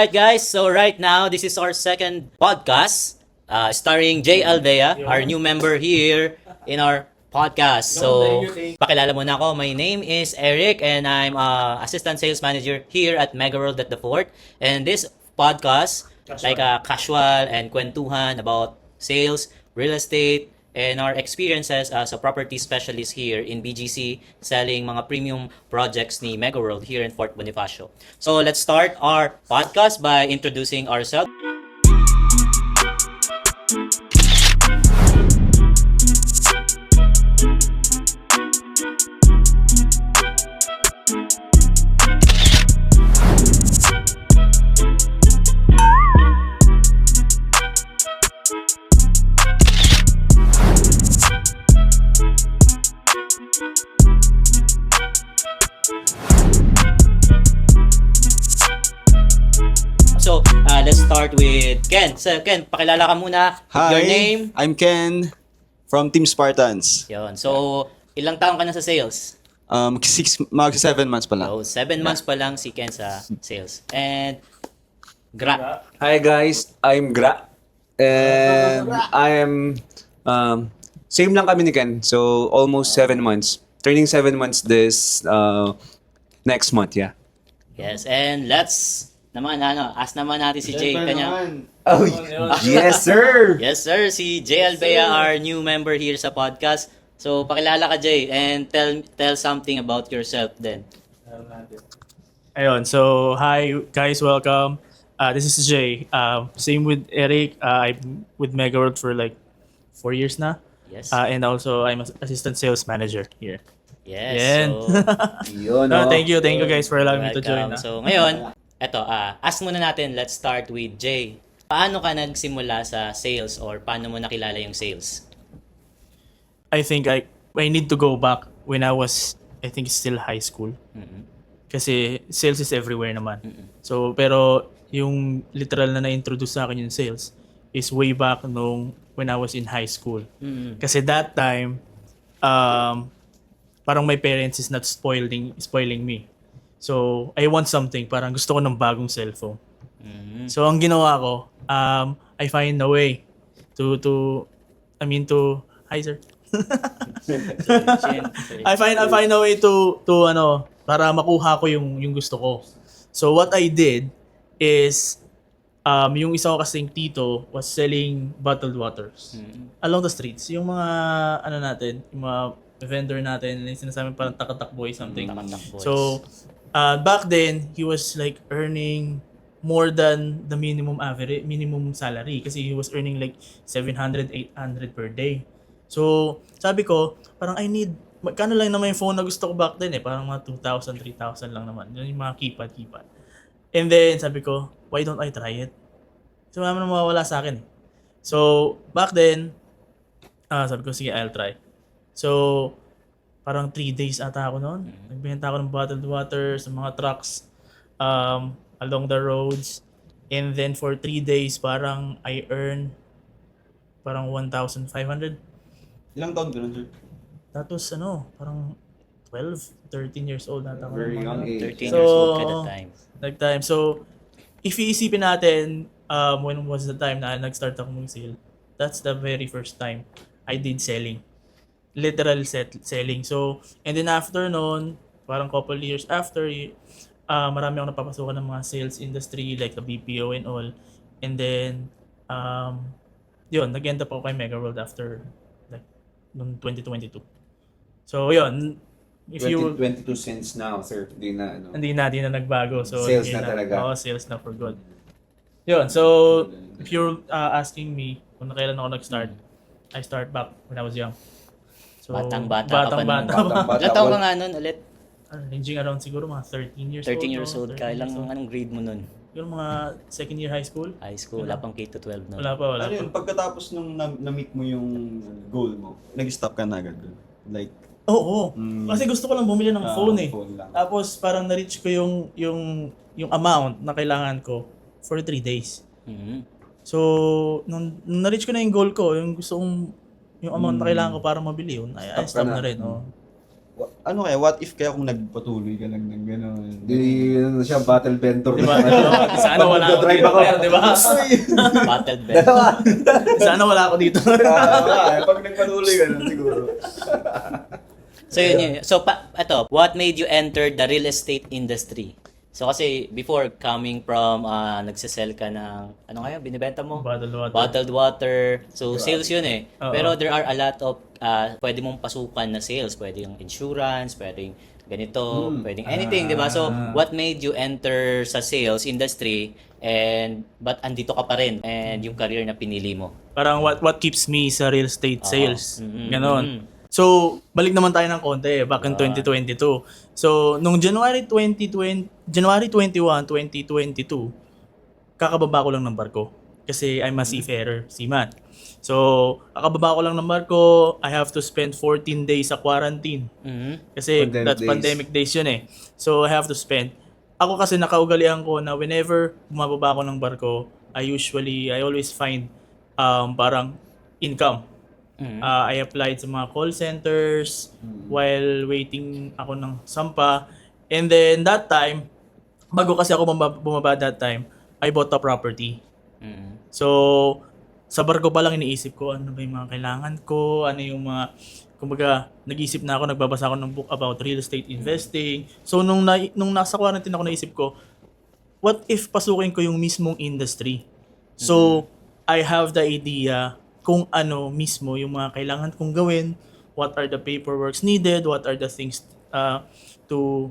right, guys. So right now, this is our second podcast, starring Jay Alvea, our new member here in our podcast. So, pakilala muna ako. My name is Eric, and I'm assistant sales manager here at Mega World at the Fort. And this podcast, like a casual and kwentuhan about sales, real estate, and our experiences as a property specialist here in BGC selling mga premium projects ni Mega World here in Fort Bonifacio. So let's start our podcast by introducing ourselves. So, let's start with Ken. So, Ken, pakilala ka muna. Hi, Your name? I'm Ken from Team Spartans. Yun. So, ilang taon ka na sa sales? 7 months pa lang. So, 7 months pa lang si Ken sa sales. And, Gra. Hi guys, I'm Gra. And I am same lang kami ni Ken. So almost 7 months. Turning 7 months this next month, yeah. Yes, and let's naman ask naman natin si Jay kanya. Oh, yes sir. Yes, sir, si Jay Alvea, our new member here sa podcast. So, pakilala ka, Jay, and tell something about yourself then. Ayun, so hi guys, welcome. This is Jay. Same with Eric. I'm with Mega World for like 4 years na. Yes. And also I'm assistant sales manager here. Yes. Yan. So, Yun, No, thank you guys for allowing me to welcome. join. So, ngayon, eto, ask muna natin, let's start with Jay. Paano ka nagsimula sa sales or paano mo nakilala yung sales? I think I need to go back when I was, I think still high school. Mm-mm. Kasi sales is everywhere naman. So, pero yung literal na na-introduce sa akin yung sales is way back nung when I was in high school. Mm-mm. Kasi that time, parang my parents is not spoiling me. So, I want something. Parang gusto ko ng bagong cellphone. Mm-hmm. So, ang ginawa ko, I find a way to hi sir. I find a way to para makuha ko yung gusto ko. So, what I did is, yung isa ko kasing tito was selling bottled waters along the streets. Yung mga, yung mga vendor natin, yung sinasabi parang takatakboy something. Takatakboys. So, back then, he was like earning more than the minimum salary kasi he was earning like 700, 800 per day. So, sabi ko, parang I need, magkano lang naman yung phone na gusto ko back then parang mga 2,000, 3,000 lang naman. Yun yung mga keypad. And then, sabi ko, why don't I try it? So, wala naman mawawala sa akin. So, back then, sabi ko, sige, I'll try. So, parang 3 days ata ako noon. Nagbenta ako ng bottled water sa mga trucks along the roads. And then, for 3 days, parang I earned parang 1,500. Ilang taon ka na, sir? That was, parang 12, 13 years old nata ako. Very young age. 13 So, years old ka that time. That time. So, if iisipin natin, when was the time na nag-start ako mag-sale, that's the very first time I did selling. Literal selling. So, and then after noon, parang couple years after, marami ako napapasukan ng mga sales industry, like the BPO and all. And then, yun, nag-end up ako kay Mega World after, like, noong 2022. So, yun. If you 22 cents now, sir. Hindi na, hindi na nagbago. So Sales hindi na talaga. Oo, sales na for good. Yun. So, if you're asking me kung kailan ako nag-start, I start back when I was young. So, Batang-bata ka pa naman. Batang-bata. Ilang taon ka nga nun ulit? Ranging around siguro mga 13 years 13 old. years old ka. 13 years old. Anong grade mo nun? Siguro mga second year high school. High school, wala pang K-12 nun. Wala pa. Ano yun, pagkatapos nung na-meet mo yung goal mo, nag-stop ka na agad dun? Like, Oo. Kasi gusto ko lang bumili ng phone phone lang. Tapos parang na-reach ko yung amount na kailangan ko for 3 days. Mhm. So, nung na-reach ko na yung goal ko, yung gusto kong, yung amount na kailangan ko para mabili yun, I stop na rin. Oh. ano kaya, what if kaya kung nagpatuloy ka lang ng gano'n? Di ano siya, battle venture. Diba? Sana wala ako Drive dito. ako. Diba? Battled bed. Sana wala ako dito. Pag nagpatuloy ka lang siguro. So yun. So what made you enter the real estate industry? So kasi before coming from nagsisell ka ng ano kaya binibenta mo? Bottled water. Bottled water. So sales yun eh. Oo. Pero there are a lot of pwede mong pasukan na sales, pwedeng insurance, pwedeng ganito, pwedeng anything, 'di ba? So what made you enter sa sales industry and but andito ka pa rin and yung career na pinili mo? Parang what keeps me sa real estate sales. Mhm. Ganon. So, balik naman tayo ng konti back in 2022. So, nung January 21, 2022, kakababa ko lang ng barko. Kasi I'm a seafarer, seaman. So, kakababa ko lang ng barko, I have to spend 14 days sa quarantine. Mhm. Kasi Pandemic that's days. pandemic days yun eh. So, I have to spend. Ako kasi nakaugalian ko na whenever bumababa ako ng barko, I always find parang income. I applied sa mga call centers while waiting ako ng sampa. And then that time, bago kasi ako bumaba that time, I bought a property. Mhm. So, sa barko pa lang iniisip ko ano ba yung mga kailangan ko, ano yung mga, kumbaga, nag-isip na ako, nagbabasa ako ng book about real estate investing. So, nung nasa quarantine ako, naisip ko, what if pasukin ko yung mismong industry? So, I have the idea kung ano mismo yung mga kailangan kong gawin, what are the paperworks needed, what are the things to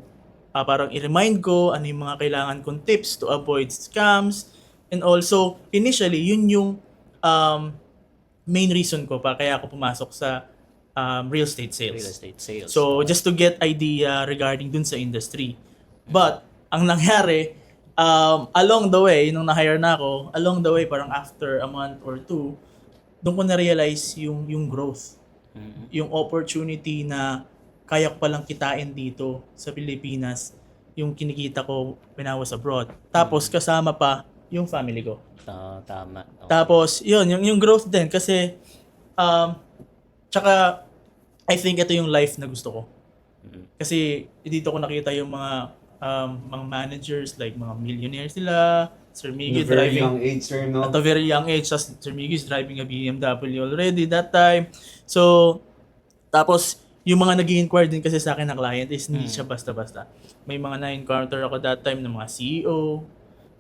parang i-remind ko, ano yung mga kailangan kong tips to avoid scams. And also, initially, yun yung main reason ko pa kaya ako pumasok sa real estate sales. Real estate sales. So, just to get idea regarding dun sa industry. But, ang nangyari, along the way, nung na-hire na ako, along the way, parang after a month or two, doon ko na-realize yung growth. Yung opportunity na kaya ko palang kitain dito sa Pilipinas, yung kinikita ko when I was abroad. Tapos, kasama pa yung family ko. Tama. Okay. Tapos, yun, yung growth din. Kasi, tsaka, I think ito yung life na gusto ko. Kasi, dito ko nakita yung mga managers, like mga millionaires sila, Sir Miggy Very driving, young age, sir, no? at a very young age, Sir Miggy is driving a BMW already that time. So, tapos, yung mga nag-i-inquire din kasi sa akin na client is hindi siya basta-basta. May mga na-encounter ako that time ng mga CEO,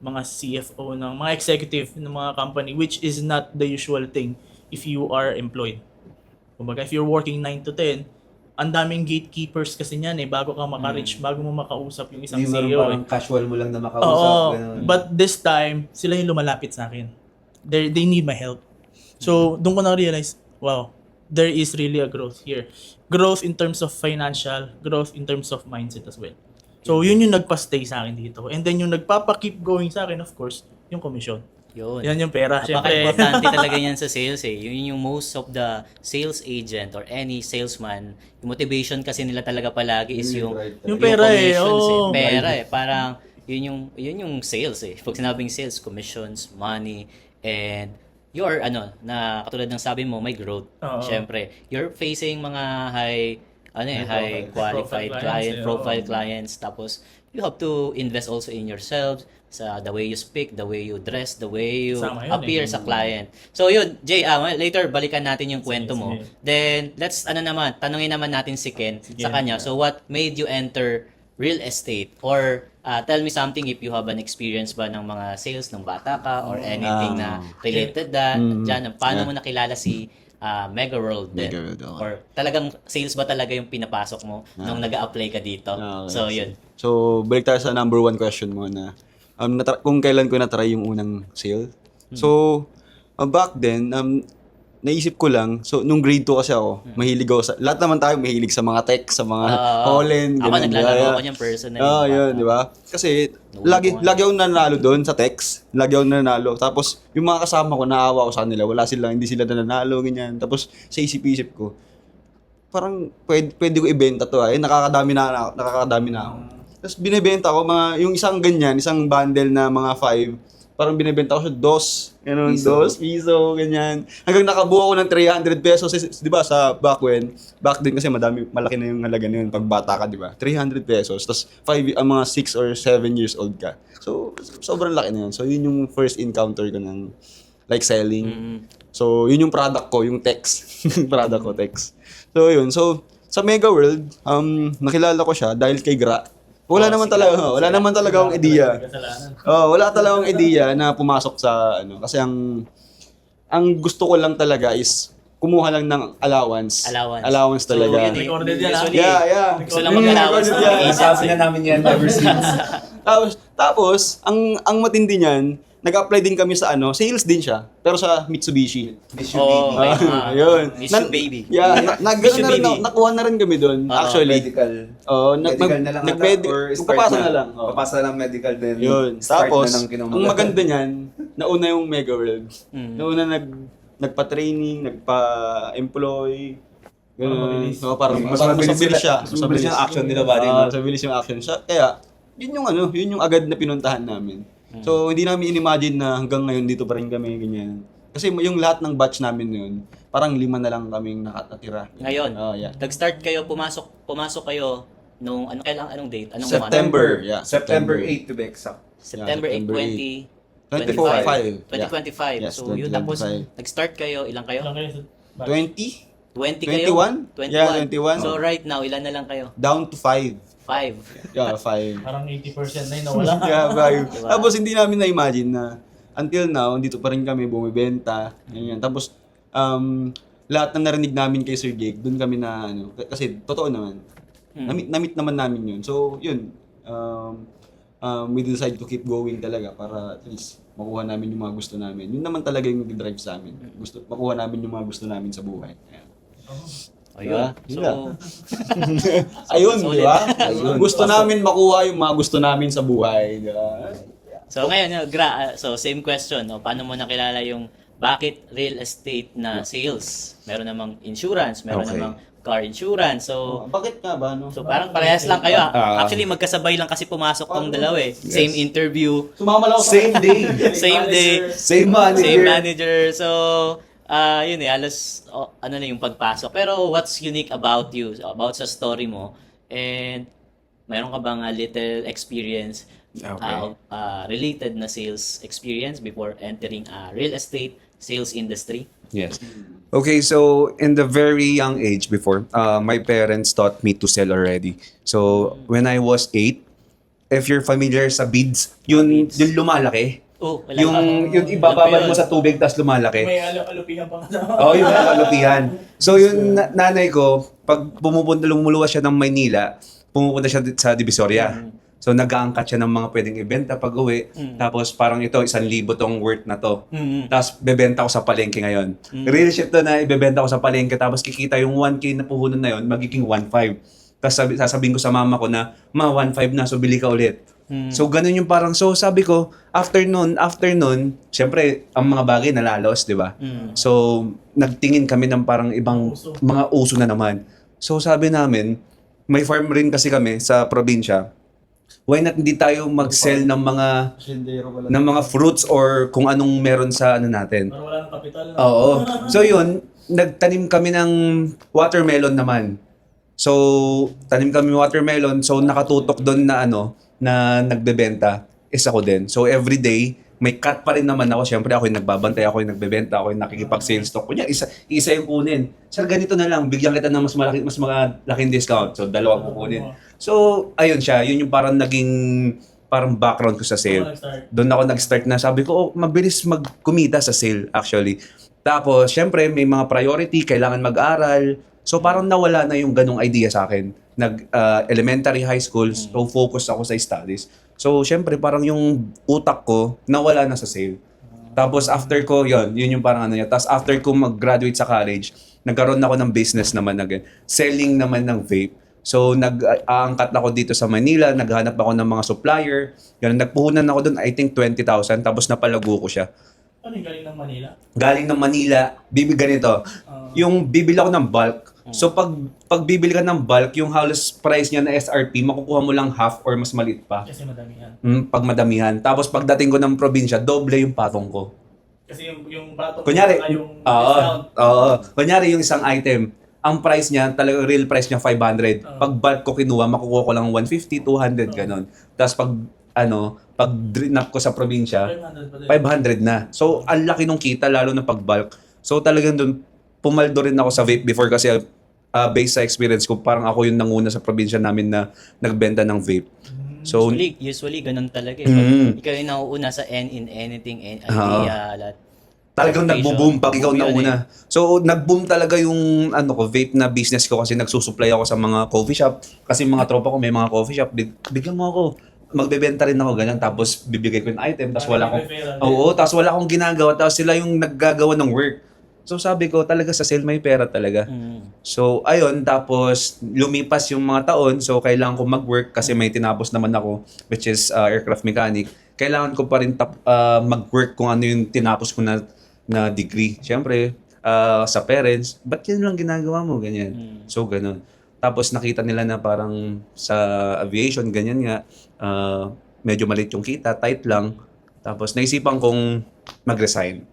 mga CFO, ng mga executive ng mga company, which is not the usual thing if you are employed. Kumbaga, if you're working 9 to 10, ang daming gatekeepers kasi niyan eh, bago ka maka-reach, bago mo makausap yung isang Hindi mo CEO. parang casual mo lang na makausap. Oo, ganun. but this time, sila yung lumalapit sa akin. They need my help. So, doon ko na-realize, wow, there is really a growth here. Growth in terms of financial, growth in terms of mindset as well. So, yun yung nagpa-stay sa akin dito. And then yung nagpapa-keep going sa akin, of course, yung commission. Yun. Yan yung pera, syempre. Napaka-importante talaga yan sa sales eh. Yun yung most of the sales agent or any salesman, yung motivation kasi nila talaga palagi is yung Yung pera eh, commissions oo. Pera eh. Parang yun yung sales eh. Pag sinabing sales, commissions, money, and your na katulad ng sabi mo, may growth. Oo. Syempre, you're facing mga high qualified profile clients, profile clients, tapos you have to invest also in yourself, sa the way you speak, the way you dress, the way you Sama yun appear eh. sa client. So yun, Jay, later balikan natin yung kwento mo. sige. Then let's tanungin naman natin si Ken sa kanya. So what made you enter real estate? Or tell me something if you have an experience ba ng mga sales ng bata ka or anything na related that. Diyan, paano mo nakilala si Mega World din? Mega World, okay. Or talagang sales ba talaga yung pinapasok mo nung nag-a-apply ka dito? Okay. So yun. So, balik tayo sa number one question mo na kung kailan ko na-try yung unang sale. So, back then, naisip ko lang, so nung grade 2 kasi ako, mahilig ako sa, lahat naman tayo mahilig sa mga tech, sa mga Holland, Ako naglalaro ako niyan personally. yun, di ba? Kasi, lagi akong nanalo doon sa text. Lagi akong nanalo. Tapos, yung mga kasama ko, naawa ko sa kanila. Hindi sila nanalo, ganyan. Tapos, sa isip-isip ko, parang pwede ko ibenta to nakakadami na ako. Tapos binibenta ko yung isang ganyan, isang bundle na mga 5, parang binibenta ko siya ganun, Piso. piso, ganyan. Hanggang nakabuo ako ng 300 pesos, di ba, back then kasi malaki na yung halaga na yun pag bata ka, di ba? 300 pesos, tapos mga 6 or 7 years old ka. So, sobrang laki na yun. So, yun yung first encounter ko ng like selling. So, yun yung product ko, yung text. Product ko, text. So, yun. So, sa Mega World, nakilala ko siya dahil kay Gra. Wala naman talaga akong ideya. Wala talaga akong ideya na pumasok sa kasi ang gusto ko lang talaga is kumuha lang ng allowance. Allowance talaga. So, yun eh. Recorded yan, Usually, Yeah. gusto lang mag-allowance ng agency. Sabi na namin yan ever since. Tapos ang matindi niyan, nag-apply din kami sa sales din siya, pero sa Mitsubishi. Oh, Yun. Mitsubishi. Yeah, nakuha na rin kami doon. Actually. Medical. Medical na lang or papasa na lang. Papasa lang medical din. Yun. Start Tapos, na ng kinamagalan. ang maganda niyan, nauna yung Mega World. Nauna nagpa-training, nagpa-employ. Ganun. Parang mas mabilis siya. Mas mabilis yung action nila ba din? Mas mabilis yung action siya. Kaya, yun yung agad na pinuntahan namin. So, hindi namin in-imagine na hanggang ngayon dito pa rin kami, ganyan. Kasi yung lahat ng batch namin yun, parang 5 na lang kaming nakatira. Ngayon, Yeah. nag-start kayo, pumasok kayo nung, anong date? Anong September. month? Yeah, September 8 to be exact. September 8, September 2025. 2025. Yeah. Yes, So, yun tapos, 2025. nag-start kayo, ilang kayo? Ilang kayo sa batch? 20? 20 kayo? 21? Yeah, 21. So, right now, ilan na lang kayo? Down to 5. 5. Yeah, 5. Parang 80% na yun nawala. Yeah, 5. Diba? Tapos hindi namin na-imagine na until now, dito pa rin kami bumibenta. Ganyan. Tapos, lahat na narinig namin kay Sir Jake, doon kami na, kasi totoo naman. Na-meet naman namin yun. So, yun. We decided to keep going talaga para at least makuha namin yung mga gusto namin. Yun naman talaga yung nag-drive sa amin. Makuha namin yung mga gusto namin sa buhay. Ayan. Ayun. Diba? So, Ayun, solid. di ba? Gusto namin makuha yung mga gusto namin sa buhay. Di ba? So, ngayon, so same question. No? Paano mo nakilala yung bakit real estate na sales? Meron namang insurance, meron Okay. namang car insurance. So, Bakit nga ba? No? so parang parehas lang kayo. Actually, magkasabay lang kasi pumasok tong dalawa eh. Same interview, Sumama lang ako sa- Same day. same day, Same manager. same manager. So, yun eh, alas, ano na yung pagpasok. Pero what's unique about you, about sa story mo, and mayroon ka bang little experience related na sales experience before entering real estate sales industry? Yes. Okay, so in the very young age before, my parents taught me to sell already. So when I was 8, if you're familiar sa beads, yung lumalaki. Oh, wala Yung ibababad mo sa tubig tas lumalaki. May alupihan pa nga. Oo, yung kalupihan. So yung nanay ko, pag lumuluwas siya ng Maynila, pumupunta siya sa Divisoria. So nag-aangkat siya ng mga pwedeng ibenta pag uwi. Tapos parang ito, 1,000 tong worth na to. Tapos bebenta ko sa palengke ngayon. Real shit to na ibebenta ko sa palengke. Tapos kikita yung 1K na puhunan na yun, magiging 1,500. Tapos sasabihin ko sa mama ko na, 1,500 na, so bili ka ulit. So ganun yung parang, so sabi ko, after nun, syempre, ang mga bagay nalalos, di ba? So, nagtingin kami ng parang ibang mga uso na naman. So sabi namin, may farm rin kasi kami sa probinsya. Why not hindi tayo mag-sell ng mga fruits or kung anong meron sa natin? Parang wala ng kapital. Oo. So yun, nagtanim kami ng watermelon naman. So, tanim kami ng watermelon. So, nakatutok doon na na nagbebenta is ako din. So, every day, may cut pa rin naman ako. Siyempre, ako yung nagbabantay, ako yung nagbebenta, ako yung nakikipag-sales talk. Kunya, isa yung kunin. Sir, ganito na lang. Bigyan kita ng mas malaking discount. So, dalawa kukunin. So, ayun siya. Yun yung parang naging parang background ko sa sale. Doon ako nag-start na sabi ko, mabilis magkumita sa sale actually. Tapos, syempre, may mga priority, kailangan mag-aral. So, parang nawala na yung ganong idea sa akin. Elementary, high school, so focus ako sa studies. So, syempre, parang yung utak ko, nawala na sa sale. Tapos, after ko, yun yung parang niya. Tapos, after ko mag-graduate sa college, nagkaroon ako ng business naman again. Selling naman ng vape. So, nag-aangkat ako dito sa Manila, naghanap ako ng mga supplier. Ganun, nagpuhunan ako doon, I think 20,000, tapos napalago ko siya. Ano yung galing ng Manila? Galing ng Manila, ganito. Yung bibili ako ng bulk, So pag bibili ka ng bulk, yung halos price niya na SRP, makukuha mo lang half or mas maliit pa. Kasi madamihan. Pag madamihan. Tapos pagdating ko ng probinsya, doble yung patong ko. Kasi yung batong Kunyari, yung oo, oo. Kunyari yung isang item, ang price niya, talagang real price niya 500. Pag bulk ko kinuha, makukuha ko lang 150, 200, ganun. Tapos pag drinap ko sa probinsya, 500 pa din. 500 na. So, ang laki nung kita, lalo na pag bulk. So, talagang doon, pumaldo rin ako sa vape before kasi based sa experience ko, parang ako yung nanguna sa probinsya namin na nagbenta ng vape. So, Usually ganun talaga eh. Pag ikaw yung nauuna sa in anything, idea, lahat. talagang nagbo-boom pag ikaw Boom yun nauna. So, nag-boom talaga yung vape na business ko kasi nagsusupply ako sa mga coffee shop. Kasi mga tropa ko may mga coffee shop. Bigyan mo ako. Magbebenta rin ako ganyan. Tapos bibigay ko yung item. Tapos wala akong... Oo, tapos wala akong ginagawa. Tapos sila yung naggagawa ng work. So sabi ko, talaga sa sale may pera talaga. So ayun, tapos lumipas yung mga taon. So kailangan ko mag-work kasi may tinapos naman ako, which is aircraft mechanic. Kailangan ko pa rin mag-work kung ano yung tinapos ko na degree. Siyempre, sa parents, ba't yun lang ginagawa mo? Ganyan. So ganun. Tapos nakita nila na parang sa aviation, ganyan nga, medyo maliit yung kita, tight lang. Tapos naisipan kong mag-resign.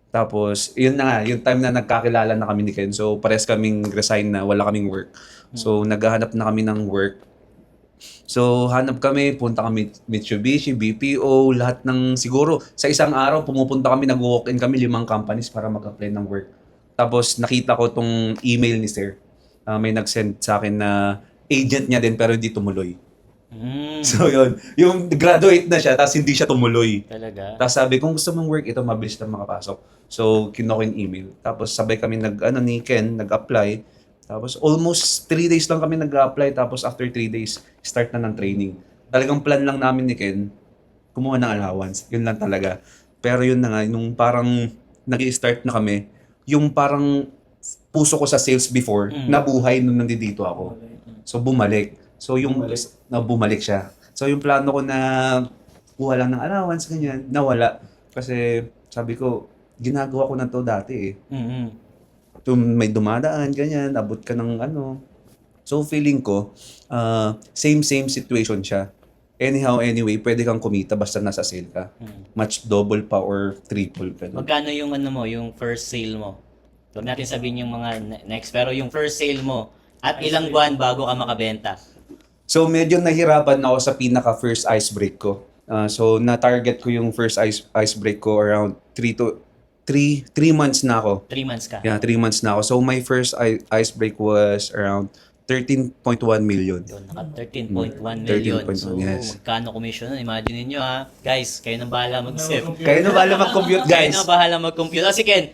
Tapos, yun na nga, yung time na nagkakilala na kami ni Ken. So, pares kaming resign na wala kaming work. So, naghahanap na kami ng work. So, hanap kami, punta kami Mitsubishi, BPO, lahat ng siguro. Sa isang araw, pumupunta kami, nag-walk-in kami 5 companies para mag-apply ng work. Tapos, nakita ko tong email ni Sir. May nag-send sa akin na agent niya din pero hindi tumuloy. So, yun. Yung graduate na siya, tapos hindi siya tumuloy. Talaga. Tapos sabi, kung gusto mong work, ito mabilis na makapasok. So, kinuha ko yung email. Tapos sabay kami ni Ken, nag-apply. Tapos almost 3 days lang kami nag-apply. Tapos after 3 days, start na ng training. Talagang plan lang namin ni Ken, kumuha ng allowance. Yun lang talaga. Pero yun na nga, nung parang nag-i-start na kami, yung parang puso ko sa sales before, nabuhay nung nandito ako. So, bumalik. So, bumalik siya. So, yung plano ko na kuha lang ng allowance, ganyan, nawala. Kasi, sabi ko, ginagawa ko na to dati eh. May dumadaan, ganyan, abot ka ng ano. So, feeling ko, same situation siya. Anyhow, anyway, pwede kang kumita basta nasa sale ka. Much double pa or triple ka. Magkano yung yung first sale mo? Huwag natin sabihin yung mga next, pero yung first sale mo at ilang buwan bago ka makabenta. So, medyo nahirapan ako sa pinaka-first ice break ko. So, na-target ko yung first ice break ko around 3 months na ako. 3 months ka? Yeah, 3 months na ako. So, my first ice break was around 13.1 million. Yun, naka 13.1 million. 13.1, So, yes. magkano commission nun? Imagine niyo ha. Guys, kayo nang bahala mag-sip. Kayo na bahala mag-compute, Kayo guys. na bahala mag-compute. Kasi Ken,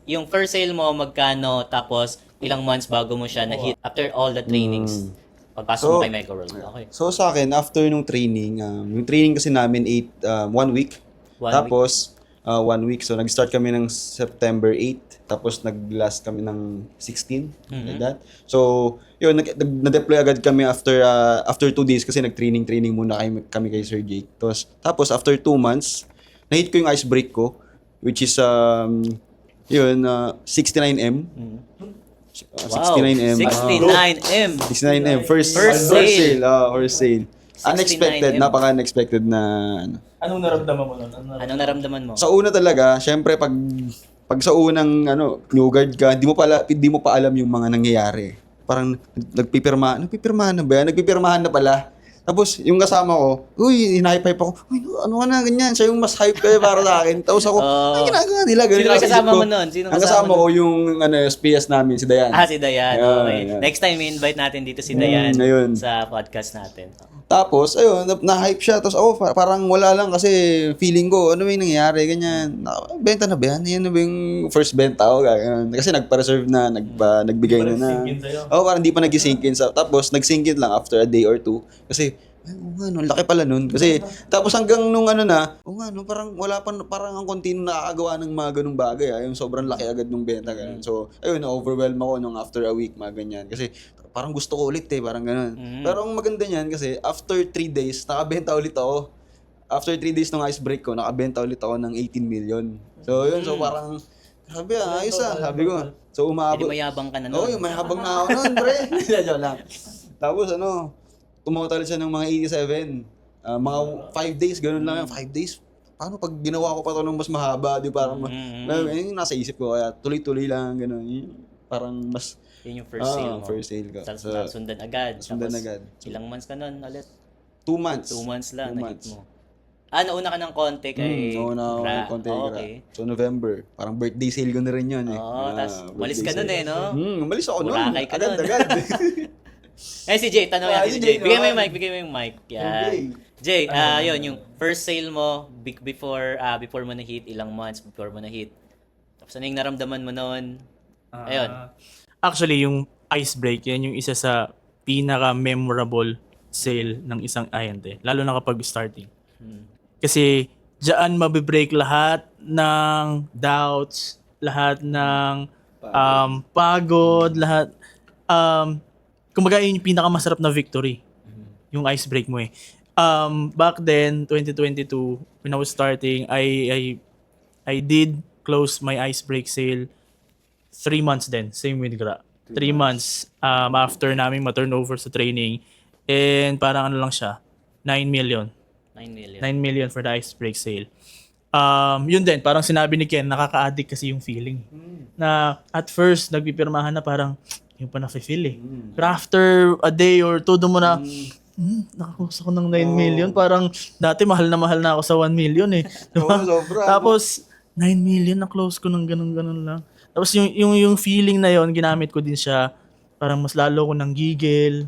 yung first sale mo, magkano, tapos ilang months bago mo siya na-hit after all the trainings. Pagpasok mo So, kay Microworld. Okay. So sa akin, after nung training, yung training kasi namin 1 week. 1 Tapos, 1 week. So nag-start kami ng September 8. Tapos nag-last kami ng 16. Like that. So, yun, na-deploy agad kami after 2 days kasi nag-training muna kami kay Sir Jake. Tapos after 2 months, na-hit ko yung ice break ko, which is 69M. Wow, 69M. 69M. 69M. First First sale. sale. First sale. 69M. Unexpected. Napaka-unexpected na ano. Anong naramdaman mo nun? Anong naramdaman mo? Sa una talaga, syempre pag sa unang new guard ka, di mo pa alam yung mga nangyayari. Parang nagpipirmahan na ba yan? Nagpipirmahan na pala. Tapos yung kasama ko, uy, hinahype-hype ako. Uy, ano ka na, ganyan. Siya yung mas hype kayo para sa akin. Tapos ako, ay, ginagawa nila. Ganun Sino nasa isip kasama ko. mo nun? Sino Ang kasama kasama mo ko yung SPS namin, si Dayan. Si Dayan. Yan, Okay. yan. Next time, i-invite natin dito si Dayan ayun. sa podcast natin. Tapos, ayun, na-hype siya. Tapos ako, parang wala lang kasi feeling ko, ano ba yung nangyayari, ganyan. Benta na ba yan? Yan na ba yung first benta ko? Ganyan. Kasi nagpa-reserve na, nagbigay na na. Nag-sync in sa'yo. Oo, parang di pa nag-sync in. Tapos, nag-sync in lang after a day or 2. Kasi, laki pala nun. Kasi, tapos hanggang nung parang wala pa, parang ang konti nakakagawa ng mga ganung bagay. Yung sobrang laki agad nung benta, ganun. So, ayun, na-overwhelm ako nung after a week, mga ganyan. Kasi, parang gusto ko ulit parang ganun. Pero ang maganda niyan kasi, after 3 days, nakabenta ulit ako. After 3 days ng ice break ko, nakabenta ulit ako ng 18 million. So, yun, so parang, Sabi, ayos sabi ko. So, Hindi umabot. mayabang ka na Oo, nun. yung may habang na ako nun, pre. Joke lang. Tapos tumotal siya ng mga 87. Mga 5 days, ganun lang yan. 5 days. Paano pag ginawa ko pa to ng mas mahaba, di parang, yung nasa isip ko, kaya tuloy-tuloy lang, ganun. Parang mas, Yun yung first sale mo. first sale ko. Tapos So, sundan agad. sundan Tapos, agad. Ilang months ka nun ulit? 2 months. 2 months lang 2 na-hit months. mo. Nauna ka ng konti kay Nauna ako ng konti kay Gra. Okay. So, November. Parang birthday sale ko na rin yun eh. Oo, tapos umalis ka nun birthday eh, no? sale. Umalis ako nun. Burakay ka nun. Agad-agad. Eh si Jay, tanong yan si si Jay. Jay, Bigay mo naman. yung mic, bigay mo yung mic. Yan. Okay. Jay, yun, yung first sale mo before mo na-hit, ilang months before mo na-hit. Tapos ano yung naramdaman mo noon? Ayun. Actually, yung ice break, yan yung isa sa pinaka-memorable sale ng isang ahente. Lalo na kapag starting. Kasi diyan mabibreak lahat ng doubts, lahat ng pagod, lahat. Kumbaga yun yung pinakamasarap na victory. Yung ice break mo eh. Back then, 2022, when I was starting, I did close my ice break sale 3 months then. Same with Gra. 3 months after namin ma-turnover sa training. And parang ano lang siya, 9 million. 9 million. 9 million for the ice break sale. Yun din, parang sinabi ni Ken, nakaka-addict kasi yung feeling. Na at first, nagpipirmahan na parang, yung pa na-feel eh. Pero after a day or two, doon mo na, nakakuha ko ng 9 million. Parang dati mahal na ako sa 1 million eh. Diba? Oo, sobra. Tapos, 9 million na close ko ng ganun lang. Tapos yung feeling na yon ginamit ko din siya. Parang mas lalo ko ng gigil.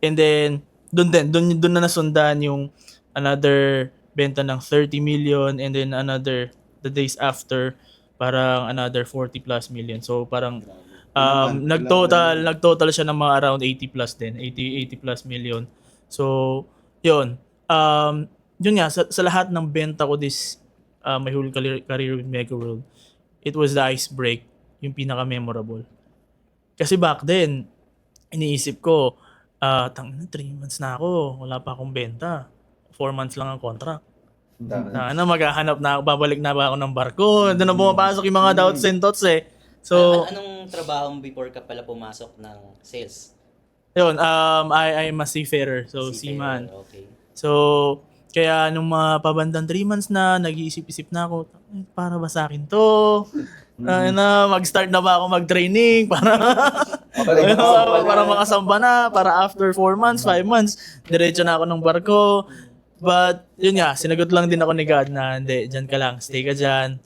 And then, doon na nasundan yung another benta ng 30 million and then another, the days after, parang another 40 plus million. So parang nagtotal siya ng mga around 80 plus din, 80 plus million. So, yun. Yun nga, sa lahat ng benta ko this my whole career with Mega World, it was the ice break, yung pinaka-memorable. Kasi back then, iniisip ko, 3 months na ako, wala pa akong benta. 4 months lang ang contract. Maghahanap na ako, babalik na ba ako ng barko? Doon na bumapasok yung mga doubts and thoughts eh. So, Anong trabaho mo before ka pala pumasok ng sales? yun, I'm a seafarer, so seaman. Okay. So, kaya nung mga pabandang 3 months na, nag-iisip-isip na ako, para ba sa akin to? Mag-start na ba ako mag-training? Para makasamba na, para after 4 months, 5 months, diretso na ako ng barko. But, yun nga, sinagot lang din ako ni God na, hindi, dyan ka lang, stay ka dyan.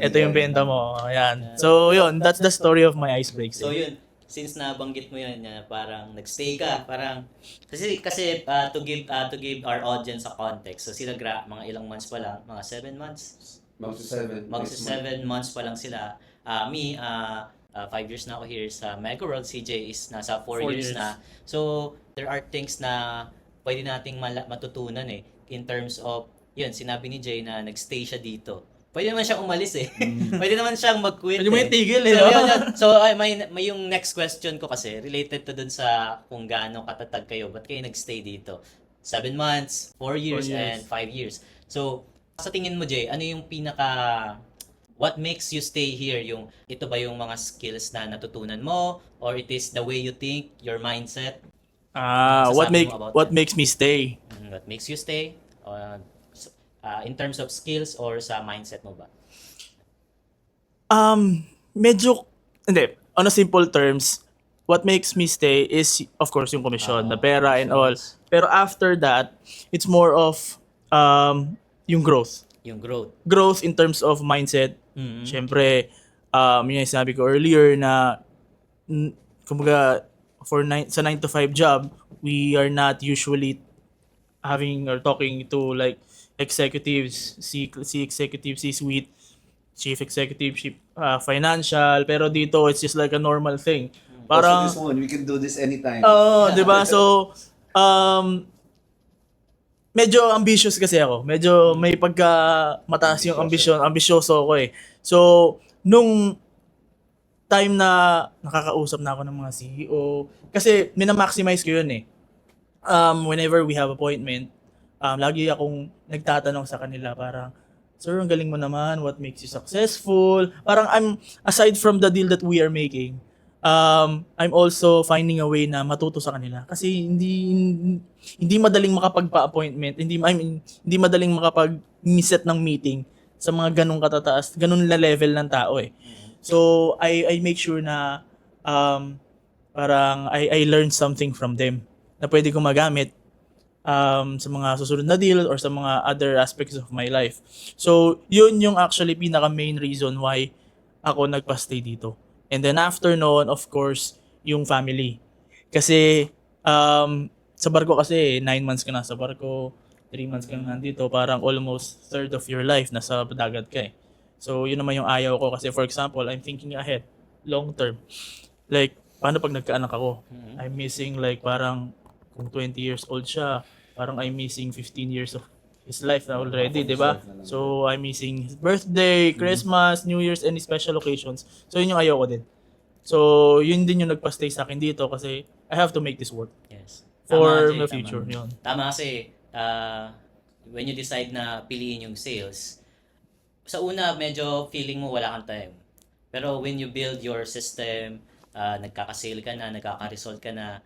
Ito yung benta mo. Ayan. So, yun, that's the story of my ice break. So yun, since nabanggit mo yun, parang nagstay ka, parang kasi to give our audience a context. So sila mga ilang months pa lang, mga 7 months. Magsa 7 months pa lang sila. Me 5 years na ako here sa Mega World. CJ is nasa 4 years na. So there are things na pwede nating matutunan eh in terms of yun, sinabi ni Jay na nagstay siya dito. Pwede naman siyang umalis eh. Pwede naman siyang mag-quit. Pwede mo yung tigil eh. So, no? yun. So may yung next question ko kasi related to dun sa kung gaano katatag kayo. Ba't kayo nagstay dito? 7 months, 4 years, 4 years. and 5 years. So, sa tingin mo, Jay, ano yung what makes you stay here? Ito ba yung mga skills na natutunan mo? Or it is the way you think, your mindset? Masasabi mo about What that? makes me stay? What makes you stay? In terms of skills or sa mindset mo ba? Medyo, hindi, on a simple terms, what makes me stay is, of course, yung commission, the pera and all. Pero after that, it's more of yung growth. Yung growth. Growth in terms of mindset. Siyempre, yun yung sinabi ko earlier na, kumbaga, sa 9 to 5 job, we are not usually having or talking to like executives, C-executive, C-suite, chief executive, chief financial, pero dito it's just like a normal thing. Parang this one, we can do this anytime. di ba? So medyo ambitious kasi ako. Medyo may pagka mataas yung ambisyoso ako eh. So nung time na nakakausap na ako ng mga CEO, kasi minamaximize ko yun eh. Whenever we have appointment, lagi akong nagtatanong sa kanila parang, Sir, ang galing mo naman. What makes you successful? Parang aside from the deal that we are making, I'm also finding a way na matuto sa kanila. Kasi hindi madaling makapagpa-appointment, hindi madaling makapag-set ng meeting sa mga ganung katataas, ganun na level ng tao eh. So, I make sure na parang I learned something from them na pwede ko magamit sa mga susunod na deal or sa mga other aspects of my life. So, yun yung actually pinaka main reason why ako nagpa-stay dito. And then after noon, of course, yung family. Kasi sa barko kasi 9 months ka na sa barko, 3 months ka na nandito, parang almost third of your life nasa dagat ka eh. So, yun naman yung ayaw ko kasi for example, I'm thinking ahead, long term. Like, paano pag nagkaanak ako? I'm missing like parang kung 20 years old siya, parang I'm missing 15 years of his life na already, di ba? So, I'm missing his birthday, Christmas, New Year's, any special occasions. So, yun yung ayaw ko din. So, yun din yung nagpa-stay sa akin dito kasi I have to make this work Yes. for Tama, the Jay, future. Tama. Yun. Tama kasi, when you decide na piliin yung sales, sa una, medyo feeling mo wala kang time. Pero when you build your system, nagkaka-sale ka na, nagkaka-result ka na,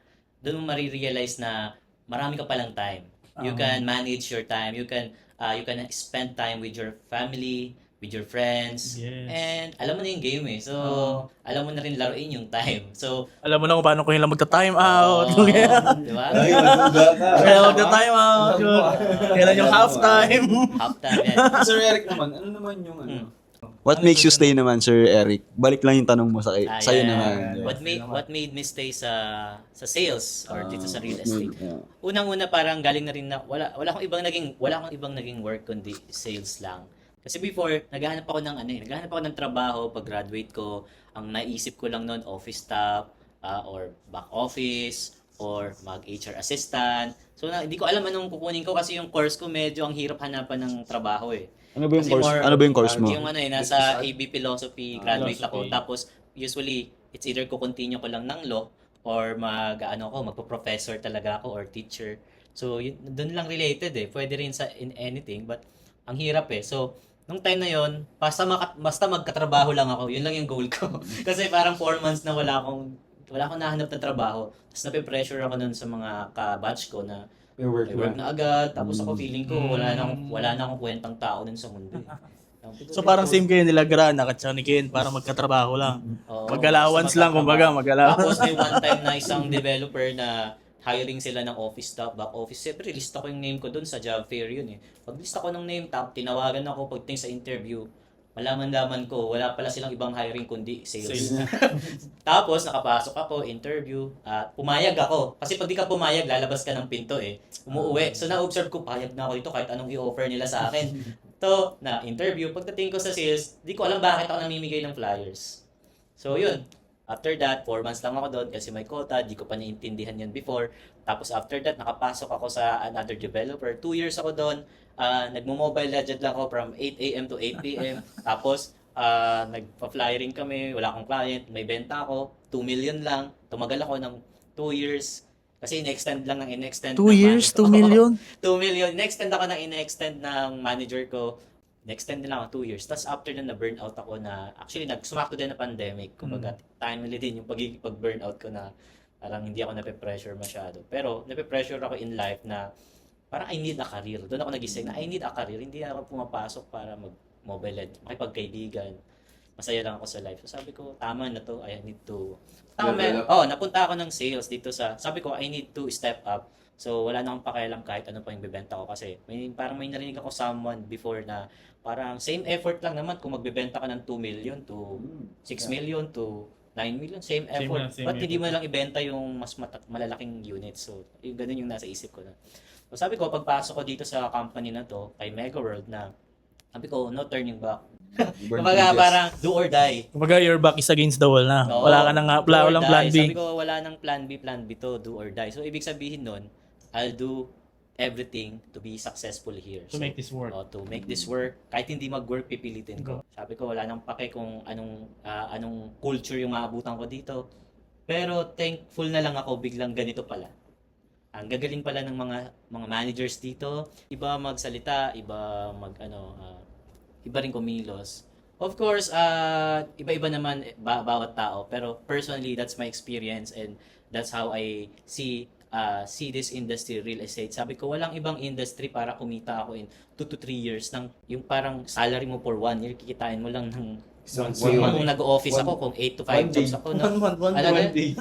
doon mo marirealize na marami ka palang time. You can manage your time. You can spend time with your family, with your friends. Yes. And alam mo na yung game eh. So, alam mo na rin laruin yung time. So, Alam mo na kung paano ko nila magta-time out. oh, di ba? Kaya magta-time out. Kailan yung halftime. Half time yan. Sir Eric naman, ano naman yung What makes you stay naman, Sir Eric? Balik lang yung tanong mo sa'yo Ayan. naman. What made me stay sa sales or dito sa real estate? Yeah. Unang-una parang galing na rin na wala akong ibang naging work kundi sales lang. Kasi before, naghahanap ako ng trabaho pag graduate ko. Ang naisip ko lang noon office staff or back office or mag-HR assistant. So hindi ko alam anong kukunin ko kasi yung course ko medyo ang hirap hanapan ng trabaho eh. Ano ba yung Kasi course? more- Ano ba yung course mo? Yung nasa AB Philosophy, graduate ako. Philosophy. Tapos, usually, it's either ko continue ko lang ng law or magpo-professor talaga ako or teacher. So, doon lang related eh. Pwede rin in anything, but ang hirap eh. So, nung time na yon, basta magkatrabaho lang ako. Yun lang yung goal ko. Kasi parang 4 months na wala akong nahanap na trabaho. Tapos nape-pressure ako nun sa mga ka-batch ko na May work may work na agad. Tapos ako feeling ko wala na akong kwentang tao nun sa mundo eh. So parang same kayo nila Grana at saka ni Ken, parang magkatrabaho lang. Oo, Mag-allowance basta lang, kumbaga, magtatrabaho. mag-allowance. Tapos may one time na isang developer na hiring sila ng office staff, back office. Siyempre, lista ko yung name ko dun sa job fair yun eh. Pag lista ko ng name tap, tinawagan ako pagdating sa interview. Malaman-laman ko, wala pala silang ibang hiring kundi sales. Tapos, nakapasok ako, interview, at pumayag ako. Kasi pag di ka pumayag, lalabas ka ng pinto eh. Umuuwi. So, na-observe ko, payag na ako dito kahit anong i-offer nila sa akin. To, na-interview. Pagdating ko sa sales, di ko alam bakit ako namimigay ng flyers. So, yun. After that, 4 months lang ako doon kasi may quota, di ko pa naiintindihan yan before. Tapos after that, nakapasok ako sa another developer. 2 years ako doon. Nagmo-mobile legend lang ako from 8 a.m. to 8 p.m. Tapos, nagpa-flyering kami, wala akong client, may benta ako, 2 million lang. Tumagal ako ng 2 years. Kasi in-extend lang ng in-extend. 2 years, 2 million? 2 million. In-extend ako ng in-extend ng manager ko. In-extend din lang ako 2 years. Tapos after na burnout ako na, actually, sumakto din na pandemic. Kumbaga, timely din yung pag-burnout ko na parang hindi ako nape-pressure masyado. Pero, nape-pressure ako in life na parang I need a career. Doon ako nagising na I need a career. Hindi ako pumapasok para mag-mobile legend, makipagkaibigan. Masaya lang ako sa life. So sabi ko, tama na to. I need to... napunta ako ng sales dito sabi ko, I need to step up. So wala na akong pakialam kahit ano pa yung bibenta ko kasi parang may narinig ako someone before na parang same effort lang naman kung magbebenta ka ng 2 million to 6 million to 9 million, same effort. Ba't hindi mo lang ibenta yung mas malalaking unit? So, yung ganun yung nasa isip ko na. So, sabi ko, pagpasok ko dito sa company na to, kay Mega World na, sabi ko, no turning back. Kumbaga, parang do or die. Kumbaga your back is against the wall na. Oo, Wala ka nang do or walang die. plan B. Sabi ko, wala nang plan B to, do or die. So, ibig sabihin nun, I'll do everything to be successful here. To make this work. To make this work. Kahit hindi mag-work, pipilitin ko. Sabi ko, wala nang pake kung anong culture yung maabutan ko dito. Pero thankful na lang ako biglang ganito pala. Ang gagaling pala ng mga managers dito. Iba magsalita, iba iba rin kumilos. Of course, iba-iba naman bawat tao, pero personally, that's my experience and that's how I see this industry, real estate. Sabi ko, walang ibang industry para kumita ako in 2 to 3 years ng yung parang salary mo for 1 year, kikitain mo lang ng kung nag-office ako, kung 8 to 5 jobs ako, no? One day.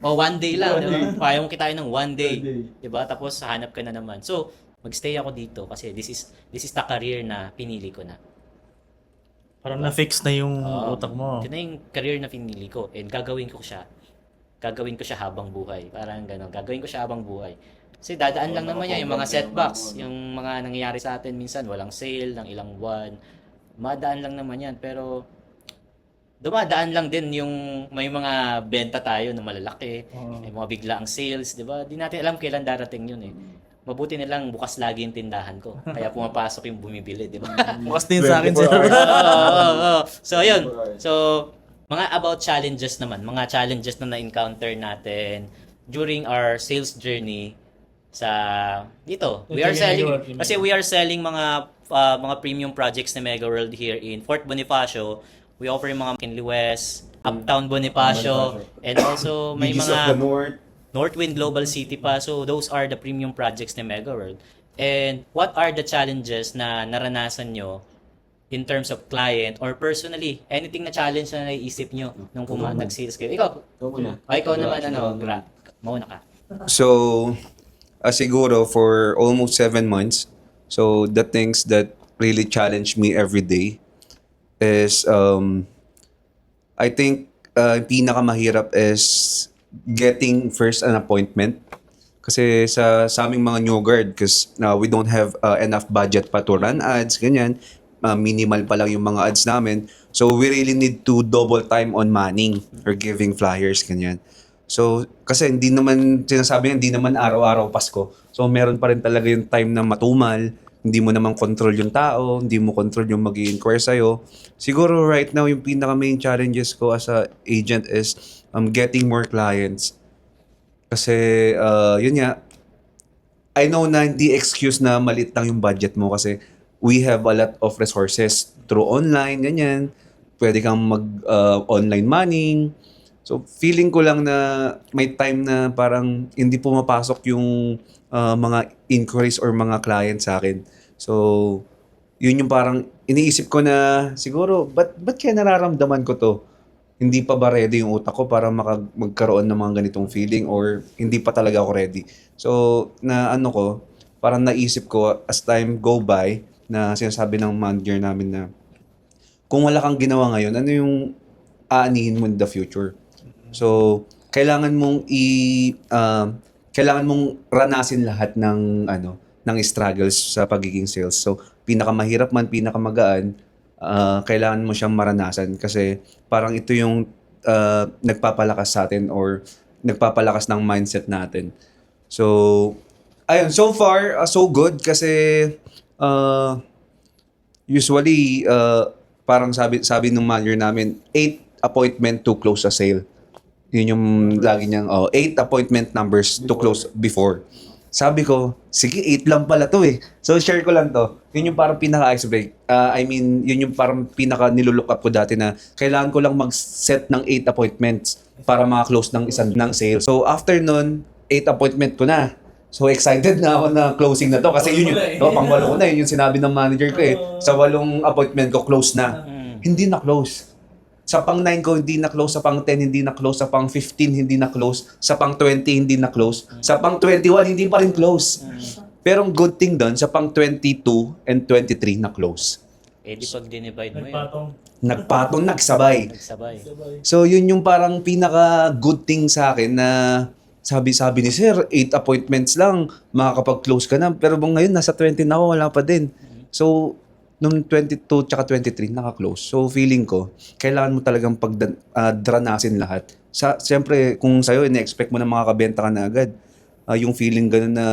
O, 1 day lang, di ba? Kaya mo kitain ng 1 day, di ba? Tapos, hanap ka na naman. So, magstay ako dito kasi this is the career na pinili ko na. Parang na-fix na yung Oo. utak mo. Ito na yung career na pinili ko and gagawin ko siya habang buhay. Parang gano'n. Gagawin ko siya habang buhay. Kasi dadaan lang naman yan, yung mga setbacks, yung mga nangyayari sa atin minsan, walang sale ng ilang buwan. Madaan lang naman yan. Pero dumadaan lang din yung may mga benta tayo na malalaki, may mga biglaang sales, di ba? Di natin alam kailan darating yun eh. Mabuti na lang bukas lagi yung tindahan ko. Kaya pumapasok yung bumibili, di ba? Bukas din sa akin, sir. Oo. So, yun. So, mga about challenges naman. Mga challenges na na-encounter natin during our sales journey sa dito. We are selling kasi we are selling mga premium projects na Mega World here in Fort Bonifacio. We offer yung mga McKinley West, Uptown Bonifacio, and also may Biggies of the mga North. Northwind Global City pa. So, those are the premium projects ni Mega World. And what are the challenges na naranasan nyo in terms of client or personally? Anything na challenge na naiisip nyo nung nag-sales kayo? Ikaw? Ikaw naman, mauna ka. So, siguro for almost 7 months, so the things that really challenge me every day is, I think, pinakamahirap is getting first an appointment. Kasi sa aming mga new guard, because we don't have enough budget pa to run ads, ganyan. Minimal pa lang yung mga ads namin. So, we really need to double time on manning or giving flyers, ganyan. So, kasi hindi naman, sinasabi niya, hindi naman araw-araw Pasko. So, meron pa rin talaga yung time na matumal. Hindi mo naman control yung tao, hindi mo control yung mag-i-inquire sa'yo. Siguro right now, yung pinaka-main challenges ko as a agent is getting more clients. Kasi, yun nga, I know na hindi excuse na maliit lang yung budget mo kasi we have a lot of resources through online, ganyan. Pwede kang mag-online money. So, feeling ko lang na may time na parang hindi pumapasok yung mga inquiries or mga clients sa akin. So, yun yung parang iniisip ko na siguro, ba't kaya nararamdaman ko to? Hindi pa ba ready yung utak ko para magkaroon ng mga ganitong feeling or hindi pa talaga ako ready? So, parang naisip ko as time go by na sinasabi ng manager namin na kung wala kang ginawa ngayon, ano yung aanihin mo in the future? So, kailangan mong ranasin lahat ng struggles sa pagiging sales. So, pinakamahirap man, pinakamagaan, kailangan mo siyang maranasan kasi parang ito yung nagpapalakas sa atin or nagpapalakas ng mindset natin. So, ayun, so far, so good kasi usually, parang sabi ng manager namin, 8 appointment to close a sale. Yun yung lagi niyang 8 appointment numbers to close before. Sabi ko, sige, 8 lang pala to eh. So, share ko lang to. Yun yung parang pinaka-ice break. Yun yung parang pinaka-nilulook up ko dati na kailangan ko lang mag-set ng 8 appointments para maka-close ng isang ng sale. So, after nun, 8 appointment ko na. So, excited na ako na closing na to. Kasi yun pang-walo ko na. Yun yung sinabi ng manager ko eh. Sa 8 appointment ko, close na. Hindi na close. Sa pang 9 ko, hindi na-close. Sa pang 10, hindi na-close. Sa pang 15, hindi na-close. Sa pang 20, hindi na-close. Sa pang 21, hindi pa rin close. Pero ang good thing doon, sa pang 22 and 23, na-close. Eh, di pag dinivide mo yun. Nagpatong, nagsabay. Nagsabay. So, yun yung parang pinaka-good thing sa akin na sabi ni Sir, 8 appointments lang, makakapag-close ka na. Pero ngayon, nasa 20 na ako, wala pa din. So, nung 22 tsaka 23, naka-close. So, feeling ko, kailangan mo talagang dranasin lahat. Siyempre, kung sa'yo, ina-expect mo na makakabenta ka na agad. Yung feeling ganun na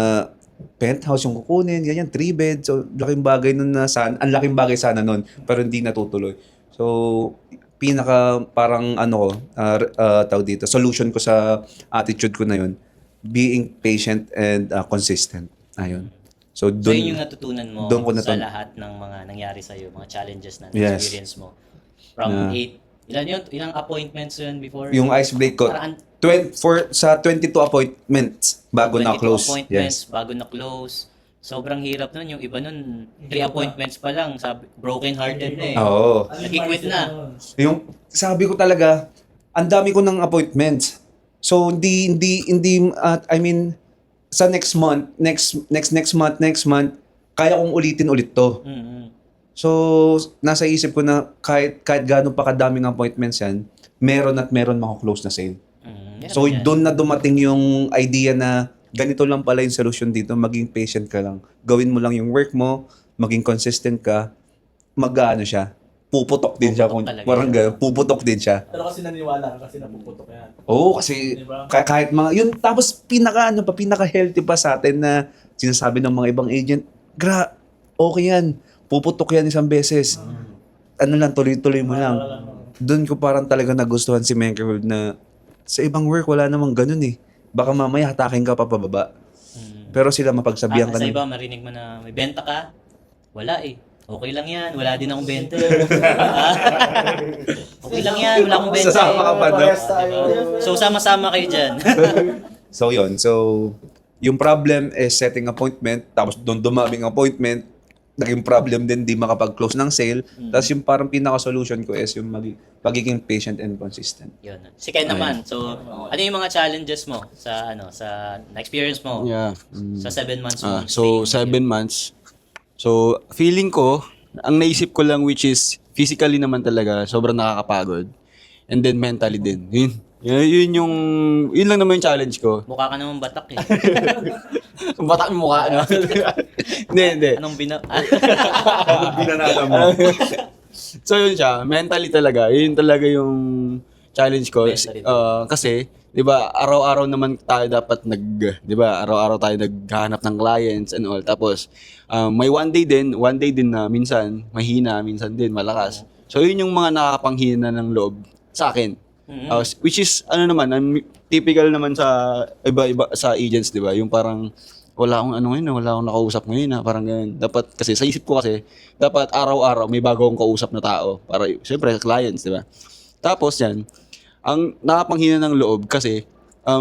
penthouse yung kukunin, ganyan, 3 bed. So, laking bagay nun na ang laking bagay sana nun, pero hindi natutuloy. So, parang tawag dito, solution ko sa attitude ko na yun, being patient and consistent. Ayun. So, So dun, yun yung natutunan mo doon ko sa natun- lahat ng mga nangyari sa'yo, mga challenges na Yes. experience mo. From Na- 8, ilang appointments yun before? yung ice break ko, Parang 22 appointments bago 22 na-close. appointments Yes. bago na-close. Sobrang hirap nun. Yung iba nun, 3 appointments pa lang. Broken hearted na eh. Oo. Nag-quit na. Yung sabi ko talaga, ang dami ko ng appointments. So I mean sa next month, next month, kaya kong ulitin ulit to. Mm-hmm. So nasa isip ko na kahit gaano pa kadaming appointments yan, meron mako-close na sale. So doon na dumating yung idea na ganito lang pala yung solution dito, maging patient ka lang. Gawin mo lang yung work mo, maging consistent ka, mag-ano siya, puputok din siya. Puputok talaga Parang siya. gano'n, puputok din siya. Pero kasi naniniwala ka kasi napuputok yan. Oo, kasi Diba? kahit mga, yun, tapos pinaka-healthy pa sa atin na sinasabi ng mga ibang agent, okay yan, puputok yan isang beses. Ano lang, tuloy-tuloy mo lang. Doon ko parang talaga nagustuhan si Menkerwood na sa ibang work, wala namang ganun eh. Baka mamaya hatakin ka pa pababa. Pero sila mapagsabihan ka Sa na. iba, marinig mo na may benta ka? Wala eh. Okay lang yan. Wala din akong benta. Okay lang yan. Wala akong benta. Sasama ka pa, no? Diba? So, sama-sama kayo dyan. So yun, so yung problem is setting appointment, tapos doon dumaming appointment, naging problem din di makapag-close ng sale. Tapos yung parang pinaka-solution ko is yung pagiging patient and consistent. Yun. Si Ken naman. So, ano yung mga challenges mo sa na-experience mo Yeah. sa 7 months mo? So, 7 months. So, feeling ko, ang naisip ko lang which is physically naman talaga, sobrang nakakapagod. And then mentally din. Yun lang naman yung challenge ko. Mukha ka naman batak eh. Batak yung mukha, no? Hindi. Anong Binanala mo. So yun siya, mentally talaga. Yun talaga yung challenge ko. Mentally. Kasi, 'di ba, araw-araw naman tayo dapat 'di ba? Araw-araw tayo naghahanap ng clients and all. Tapos may one day din na minsan mahina, minsan din malakas. So yun yung mga nakakapanghina ng loob sa akin. Which is typical naman sa iba-iba sa agents, 'di ba? Yung parang wala akong wala akong nakausap ngayon, parang ganun. Dapat kasi sa isip ko kasi dapat araw-araw may bago akong kausap na tao para syempre clients, 'di ba? Tapos yan, ang nakapanghina ng loob kasi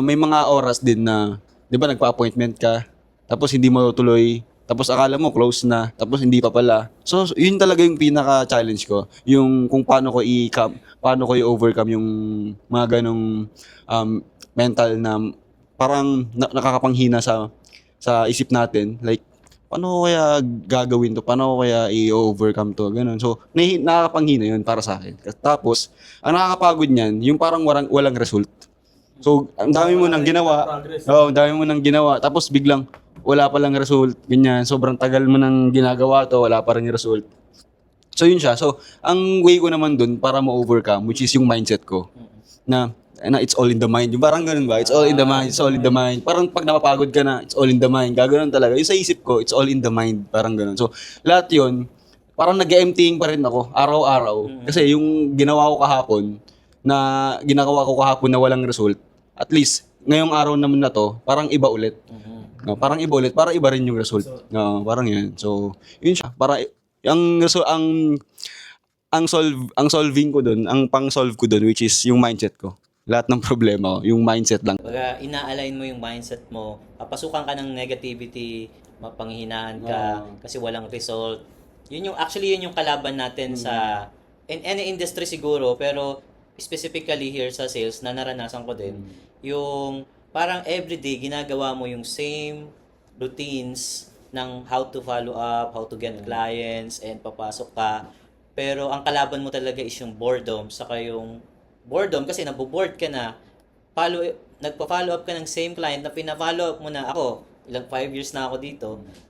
may mga oras din na 'di ba nagpa-appointment ka tapos hindi mo tuloy, tapos akala mo close na, tapos hindi pa pala. So yun talaga yung pinaka-challenge ko, yung kung paano ko i-overcome yung mga ganong mental na parang nakakapanghina sa isip natin, like paano ko kaya gagawin to, paano ko kaya i-overcome to, ganun. So nakakapanghina yun para sa akin. Tapos ang nakakapagod niyan yung parang walang result. So ang dami mo nang ginawa, tapos biglang wala pa lang result, ganyan. Sobrang tagal mo nang ginagawa to, wala pa rin yung result. So yun siya. So ang way ko naman dun para ma-overcome, which is yung mindset ko, na it's all in the mind. Yung parang ganun ba? It's all in the mind, it's all in the mind. Parang pag napapagod ka na, it's all in the mind. Gagano'n talaga. Yung sa isip ko, it's all in the mind. Parang ganun. So lahat yun, parang nag-emptying pa rin ako, araw-araw. Kasi yung ginagawa ko kahapon na walang result, at least, ngayong araw naman na to, parang iba ulit. No, parang iba ulit, para iba rin yung result. No, parang yan. So, yun siya. Para ang solving ko doon, ang pang-solve ko doon, which is yung mindset ko. Lahat ng problema ko, yung mindset lang. Pag ina-align mo yung mindset mo, papasukan ka ng negativity, mapanghihinaan ka kasi walang result. Yun yung kalaban natin sa in any industry siguro, pero specifically here sa sales na naranasan ko din, yung parang everyday ginagawa mo yung same routines ng how to follow up, how to get clients, and papasok ka. Pero ang kalaban mo talaga is yung boredom, saka yung boredom kasi naboboard ka na, nagpa-follow up ka ng same client na pina-follow up mo na ako. 5 years na ako dito.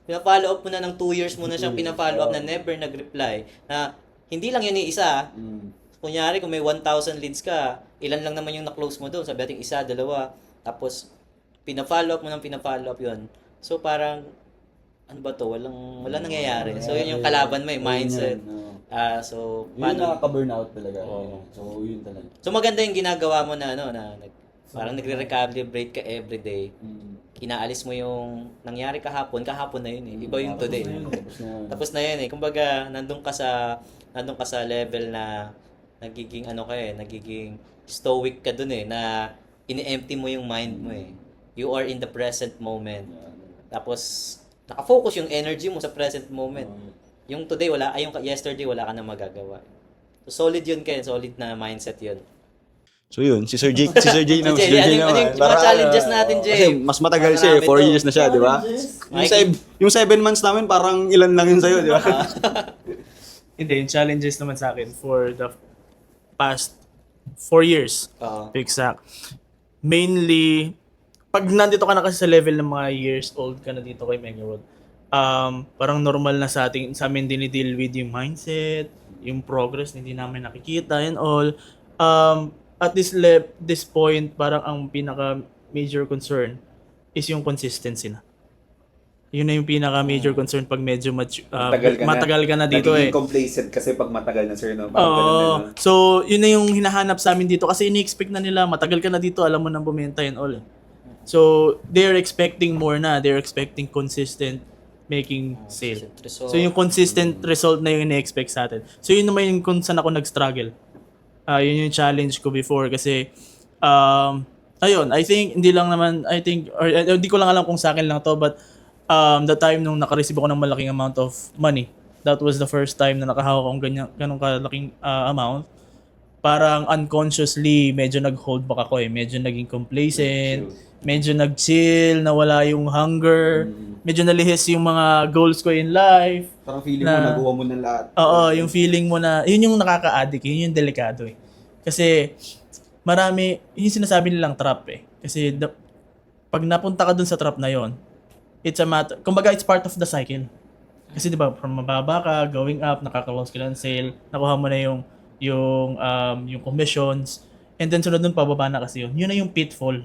Pina-follow up mo na ng 2 years mo na siyang pina-follow up na never nag-reply. Na hindi lang yun yung isa. Kunyari kung may 1,000 leads ka, ilan lang naman yung na-close mo doon. Sabi natin isa, dalawa. Tapos, pina-follow up mo ng pina-follow up yun. So, parang, ano ba to? Walang nangyayari. So, yun yung kalaban mo, yung mindset. So, paano? nakaka-burnout talaga. So, yun talaga. So, maganda yung ginagawa mo na, parang nagre-recalibrate ka everyday. inaalis mo yung nangyari kahapon na yun eh. Iba yung today. Tapos na yun eh. Kumbaga, nandun ka sa level na nagiging nagiging stoic ka dun eh, na ini-empty mo yung mind mo eh. You are in the present moment. Tapos, nakafocus yung energy mo sa present moment. Yung today, yung yesterday, wala ka na magagawa. So, solid yun, Ken. Solid na mindset yun. So yun, si Sir Jay naman. Jay, ano yung mga challenges natin, Jay? Kasi mas matagal siya eh, 4 years na siya, di ba? Yung 7 months namin, parang ilan lang yun sa'yo, di ba? Hindi, yung challenges naman sa akin for the past 4 years. Oo. To exact. Mainly, pag nandito ka na kasi sa level ng mga years old ka na dito kay Mega World, parang normal na sa amin dinideal with yung mindset, yung progress na hindi namin nakikita and all. At this point, parang ang pinaka major concern is yung consistency na. Yun na yung pinaka major concern pag medyo matagal ka na dito Nagiging eh. complacent kasi pag matagal na, sir, no? Parang ganun din, no? So, yun na yung hinahanap sa amin dito kasi ini-expect na nila, matagal ka na dito, alam mo nang bumenta and all. So, they're expecting more na. They're expecting consistent making sale. So, yung consistent result na yung ini-expect sa atin. So, yun naman yung kung saan ako nag-struggle. Yun yung challenge ko before kasi ayun, I think hindi ko lang alam kung sa akin lang to, but the time nung naka-receive ako ng malaking amount of money, that was the first time na nakahawak akong ganong kalaking amount. Parang unconsciously medyo nag-hold back ako eh, medyo naging complacent, medyo nag-chill, nawala yung hunger, medyo nalihis yung mga goals ko in life. Parang feeling mo, nagawa mo na lahat. Oo, yung feeling mo na, yun yung nakaka-addict, yun yung delikado eh. Kasi, yung sinasabi nilang trap eh. Kasi, pag napunta ka dun sa trap na yon, it's a matter, kumbaga it's part of the cycle. Kasi di ba, from mababa ka, going up, nakaka-close ka ng sale, nakuha mo na yung commissions, and then sunod dun, pababa na kasi yun. Yun na yung pitfall.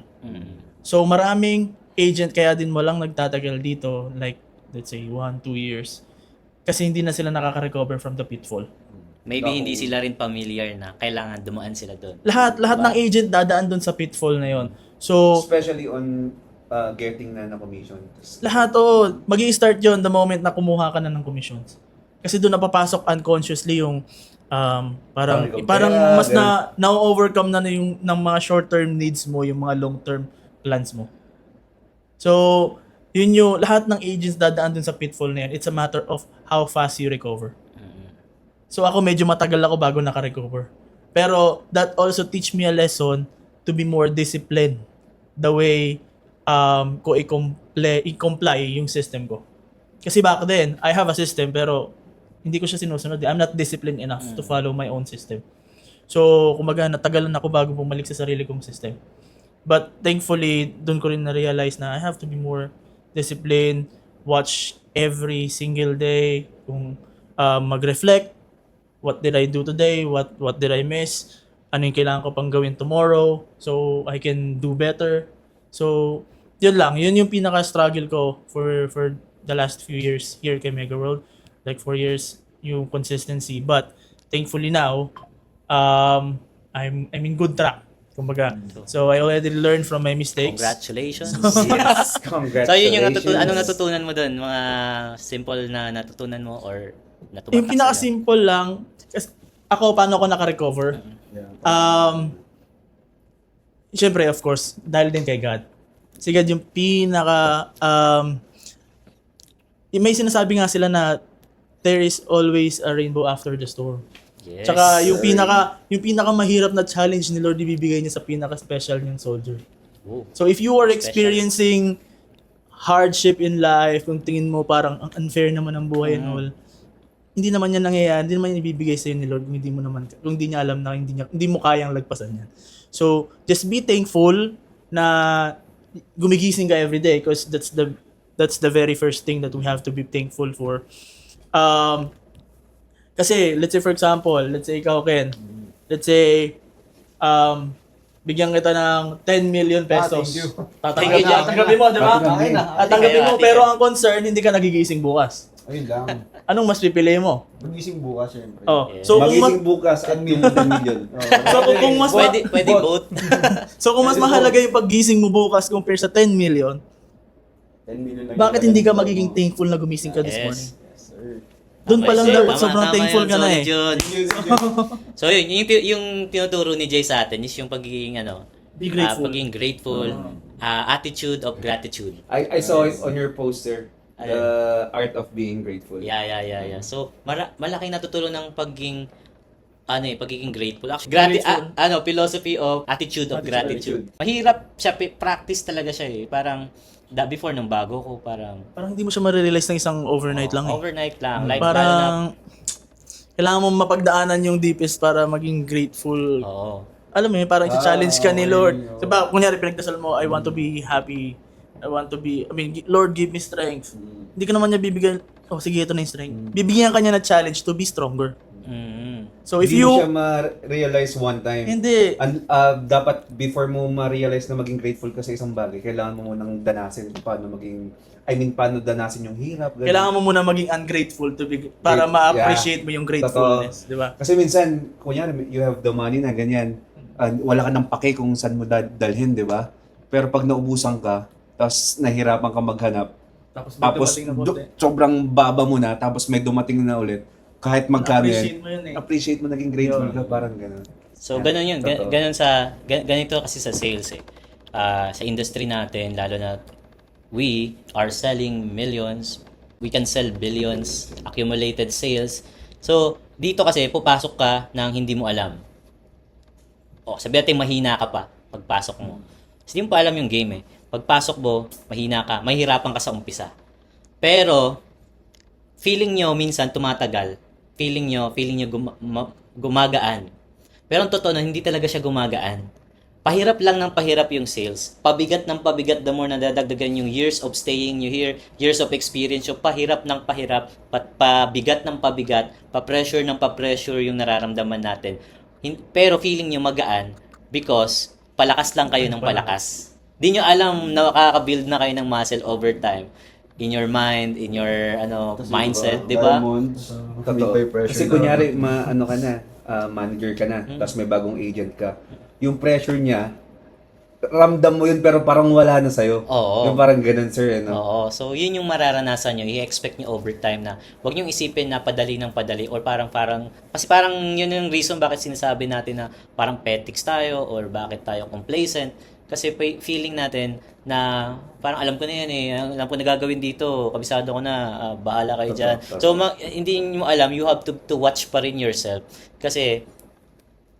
So, maraming agent, kaya din mo lang nagtatagal dito, like, let's say, 1-2 years. Kasi hindi na sila nakaka-recover from the pitfall. Maybe hindi sila rin familiar na kailangan dumaan sila doon. Lahat ng agent dadaan doon sa pitfall na yon. So, Especially on getting na commission. lahat magi-start yon the moment na kumuha ka na ng commissions. Kasi doon napapasok unconsciously yung parang mas na-overcome na yung ng mga short-term needs mo, yung mga long-term plans mo. So, yun yung lahat ng agents dadaan dun sa pitfall na yan. It's a matter of how fast you recover. So ako medyo matagal ako bago naka-recover. Pero that also teach me a lesson to be more disciplined the way ko i-comply yung system ko. Kasi back then, I have a system pero hindi ko siya sinusunod. I'm not disciplined enough to follow my own system. So, kumbaga, natagalan ako bago bumalik sa sarili kong system. But thankfully, doon ko rin na-realize na I have to be more disciplined, watch every single day, kung mag-reflect, what did I do today, what did I miss, ano yung kailangan ko pang gawin tomorrow, so I can do better. So, yun lang. Yun yung pinaka-struggle ko for the last few years here kay Mega World. Like 4 years, yung consistency. But, thankfully now, I'm in good track. Kumbaga. So, I already learned from my mistakes. Congratulations. Yes, congratulations. So, yun yung anong natutunan mo doon? Mga simple na natutunan mo or natumatak Yung pinaka-simple lang, ako, paano ako naka-recover? Siyempre, of course, dahil din kay God. Si God yung may sinasabi nga sila na there is always a rainbow after the storm. Yes. Tsaka yung pinaka mahirap na challenge ni Lord ibibigay niya sa pinaka-special niyang soldier. Oh. So if you are experiencing hardship in life, kung tingin mo parang ang unfair naman ang buhay and all, hindi naman yan nangyayari, hindi naman yan ibibigay sa'yo ni Lord kung hindi niya alam na hindi mo kayang lagpasan yan. So, just be thankful na gumigising ka every day because that's the very first thing that we have to be thankful for. Kasi, let's say for example, let's say ikaw, Ken, let's say, bigyan kita ng 10 million pesos. Tatanggapin mo, di ba? Tatanggapin mo, pero ang concern, hindi ka nagigising bukas. Ayun lang. Anong mas pipili mo? Magising bukas, syempre. Oh. Yeah. So, Magising bukas at million. so kung Pwede both. So kung mas mahalaga yung paggising mo bukas compare sa 10 million, 10 million lang Bakit yung hindi ka talagang magiging mo. thankful na gumising ka this Yes. morning? Doon pa lang Okay, dapat tama, sobrang tama thankful yan, ka na solid eh. yun. Yun, yun. So yun, yung tinuturo ni Jay sa atin is yung pagiging Be grateful. pagiging grateful, attitude of gratitude. I saw it on your poster. The art of being grateful. Yeah. So malaking natutulong ng pagiging grateful. Actually, Grateful. philosophy of attitude of gratitude. Gratitude. Mahirap siya, practice talaga siya eh. Parang before nung bago ko, parang Parang hindi mo siya ma-realize ng isang overnight lang eh. overnight lang. Like lalo na, Parang kailangan mo mapagdaanan yung deepest para maging grateful. oo. Alam mo yun, parang i-challenge ka ni okay. Lord. Oo. Diba, kunyari pinagdasal mo, I want to be happy. Lord, give me strength. Hindi ka naman niya bibigyan, oh sige, ito na yung strength. Bibigyan ka niya na challenge to be stronger. So if Hindi mo you, siya ma-realize one time. hindi, Dapat before mo ma-realize na maging grateful ka sa isang bagay, kailangan mo munang danasin paano danasin yung hirap. ganun. kailangan mo muna maging ungrateful para Yeah. ma-appreciate mo yung gratefulness. Diba? Kasi minsan, kunyari, you have the money na ganyan, wala ka ng pake kung saan mo dalhin, di ba? Pero pag naubusan ka, tapos nahirapan ka maghanap, tapos sobrang baba mo na, tapos may dumating na ulit, kahit magkano Appreciate yan, mo yun eh. appreciate mo naging grateful ka, parang gano'n. So, ganun yun. Totoo. Ganito kasi sa sales eh. Sa industry natin, lalo na we are selling millions, we can sell billions, accumulated sales. So, dito kasi, pupasok ka nang hindi mo alam. O, sabi natin mahina ka pa pagpasok mo. Kasi hindi mo pa alam yung game eh. Pagpasok mo, mahina ka, mahihirapan ka sa umpisa. Pero, feeling nyo minsan tumatagal. Feeling nyo gumagaan. Pero ang totoo na hindi talaga siya gumagaan. Pahirap lang ng pahirap yung sales. Pabigat ng pabigat the more na dadagdagan yung years of staying you here, years of experience, yung pahirap ng pahirap, pabigat ng pabigat, pa-pressure ng pa-pressure yung nararamdaman natin. Pero feeling nyo magaan because palakas lang kayo ng palakas. Di nyo alam na makaka-build na kayo ng muscle over time. In your mind, in your mindset, di ba? Diamonds, Totoo. may pressure Kasi na- kunyari, manager ka na, tapos may bagong agent ka. Yung pressure niya, ramdam mo yun pero parang wala na sa'yo. Oo. Yung parang ganun, sir. Oo. So, yun yung mararanasan nyo. I-expect nyo over time na huwag nyo isipin na padali ng padali or parang kasi parang yun yung reason bakit sinasabi natin na parang petics tayo or bakit tayo complacent. Kasi feeling natin na parang alam ko na yan eh. Alam ko na gagawin dito. Kabisado ko na. Bahala kayo dyan. So, hindi mo alam. You have to watch pa rin yourself. Kasi,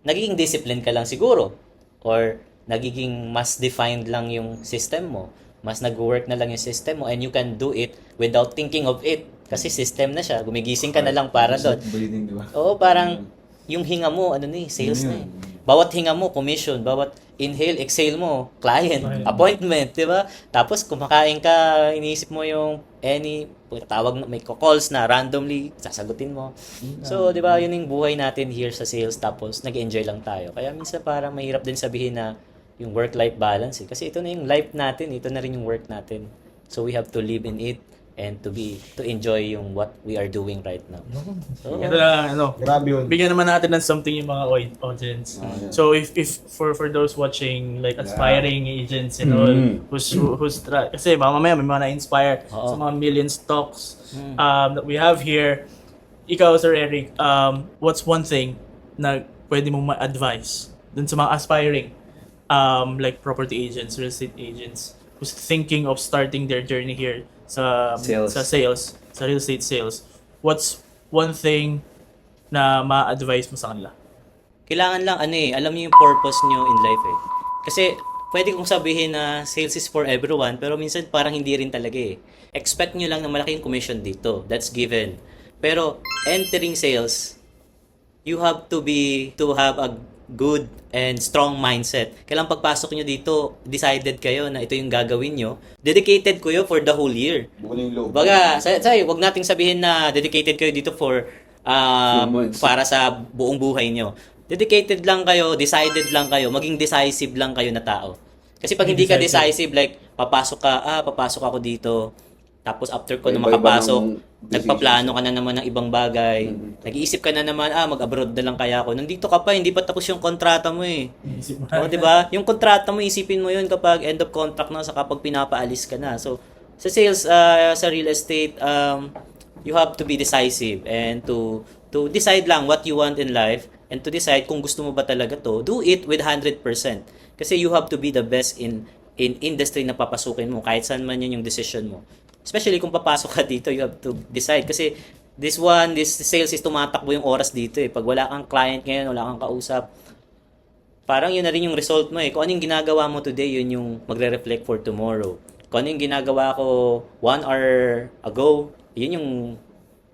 nagiging discipline ka lang siguro. Or, nagiging mas defined lang yung system mo. Mas nag-work na lang yung system mo. And you can do it without thinking of it. Kasi system na siya. Gumigising ka na lang para doon. Breathing, di ba? Oo, parang yung hinga mo, sales na eh. Bawat hinga mo, commission. Bawat inhale, exhale mo, client, appointment, di ba? Tapos kumakain ka, iniisip mo yung may calls na randomly, sasagutin mo. So, di ba, yun yung buhay natin here sa sales. Tapos, nag-enjoy lang tayo. Kaya minsan parang mahirap din sabihin na yung work-life balance eh. Kasi ito na yung life natin, ito na rin yung work natin. So, we have to live in it and to enjoy yung what we are doing right now. So, Ito na, Grabe yun. bigyan naman natin ng something yung mga audience. So if for those watching like aspiring agents and all who's kasi mamaya may mga na-inspire sa mga million stocks that we have here. Ikaw, Sir Eric, what's one thing na pwede mong ma-advise dun sa mga aspiring like property agents, real estate agents who's thinking of starting their journey here sa Sales. sa real estate sales? What's one thing na ma-advise mo sa kanila? kailangan lang alam niyo yung purpose niyo in life eh. Kasi pwede kong sabihin na sales is for everyone, pero minsan parang hindi rin talaga eh. Expect niyo lang na malaki yung commission dito. That's given. Pero entering sales, you have to have a good and strong mindset. Kailangan pagpasok nyo dito, decided kayo na ito yung gagawin nyo. Dedicated kayo for the whole year. Buo na yung loob. Baga, wag nating sabihin na dedicated kayo dito for months. para sa buong buhay nyo. Dedicated lang kayo, decided lang kayo, maging decisive lang kayo na tao. Kasi pag hindi ka decisive, like papasok ako dito, tapos after ko na Iba-iba makapasok, ng decisions. nagpaplano ka na naman ng ibang bagay. Nag-iisip ka na naman, mag-abroad na lang kaya ako. Nandito ka pa, hindi pa tapos yung kontrata mo eh. O, di ba? Yung kontrata mo, isipin mo yun kapag end of contract na, sa kapag pinapaalis ka na. So, sa sales, sa real estate, you have to be decisive and to decide lang what you want in life and to decide kung gusto mo ba talaga to, do it with 100%. Kasi you have to be the best in industry na papasukin mo, kahit saan man yun yung decision mo. Especially kung papasok ka dito, you have to decide. Kasi this sales is tumatakbo yung oras dito eh. Pag wala kang client ngayon, wala kang kausap, parang yun na rin yung result mo eh. Kung ano yung ginagawa mo today, yun yung magre-reflect for tomorrow. Kung ano yung ginagawa ko 1 hour ago, yun yung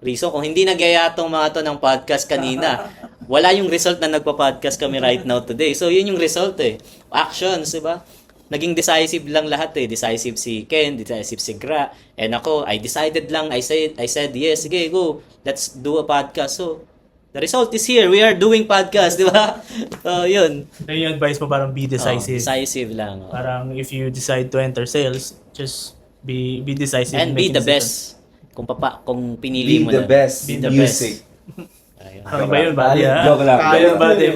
reason. Kung hindi nagyaya tong mga to ng podcast kanina, wala yung result na nagpa-podcast kami right now today. So yun yung result eh. Actions, di ba? Naging decisive lang lahat eh. Decisive si Ken, decisive si Gra. And ako, I decided lang. I said yes, sige, go. Let's do a podcast. So, the result is here. We are doing podcast, di ba? Yun. Ayun yung advice mo, parang be decisive. Decisive lang. Parang if you decide to enter sales, just be decisive. And in be making the decisions. best. Kung pinili mo Be the na. best Be in the music. Ayun. Ano ba yun, buddy, ha? Joke lang. Ayun, buddy.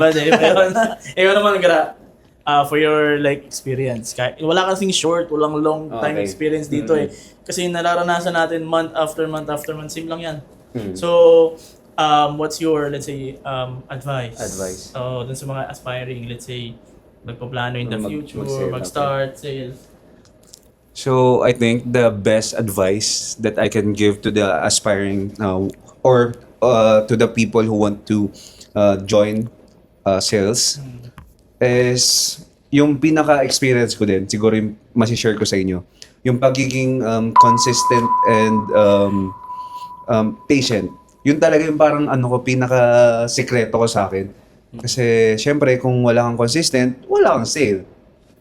Ikaw naman, Gra, for your like experience. Wala kasing short, walang long time Okay. experience dito eh. Kasi nararanasan natin month after month, same lang yan. So, what's your, let's say, advice? Dun sa mga aspiring, let's say, magpaplano in the future, mag-sale, mag-start sales. So I think the best advice that I can give to the aspiring or to the people who want to join sales is yung pinaka-experience ko din, siguro yung masishare ko sa inyo, yung pagiging consistent and patient. Yun talaga yung parang pinaka-sikreto ko sa akin. Kasi syempre kung wala kang consistent, wala kang sale.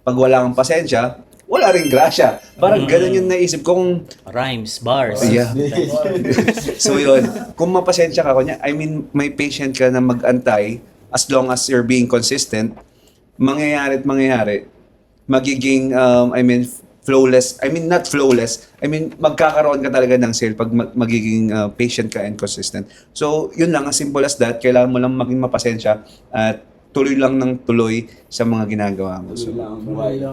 Pag wala kang pasensya, wala rin grasya. Parang ganun yung naisip ko kung Rhymes, bars. yeah. So yun, kung mapasensya ka, may patient ka na mag-antay, as long as you're being consistent, mangyayari, magiging, flawless, not flawless, magkakaroon ka talaga ng sale pag magiging patient ka and consistent. So yun lang, as simple as that, kailangan mo lang maging mapasensya at tuloy lang ng tuloy sa mga ginagawa mo. So,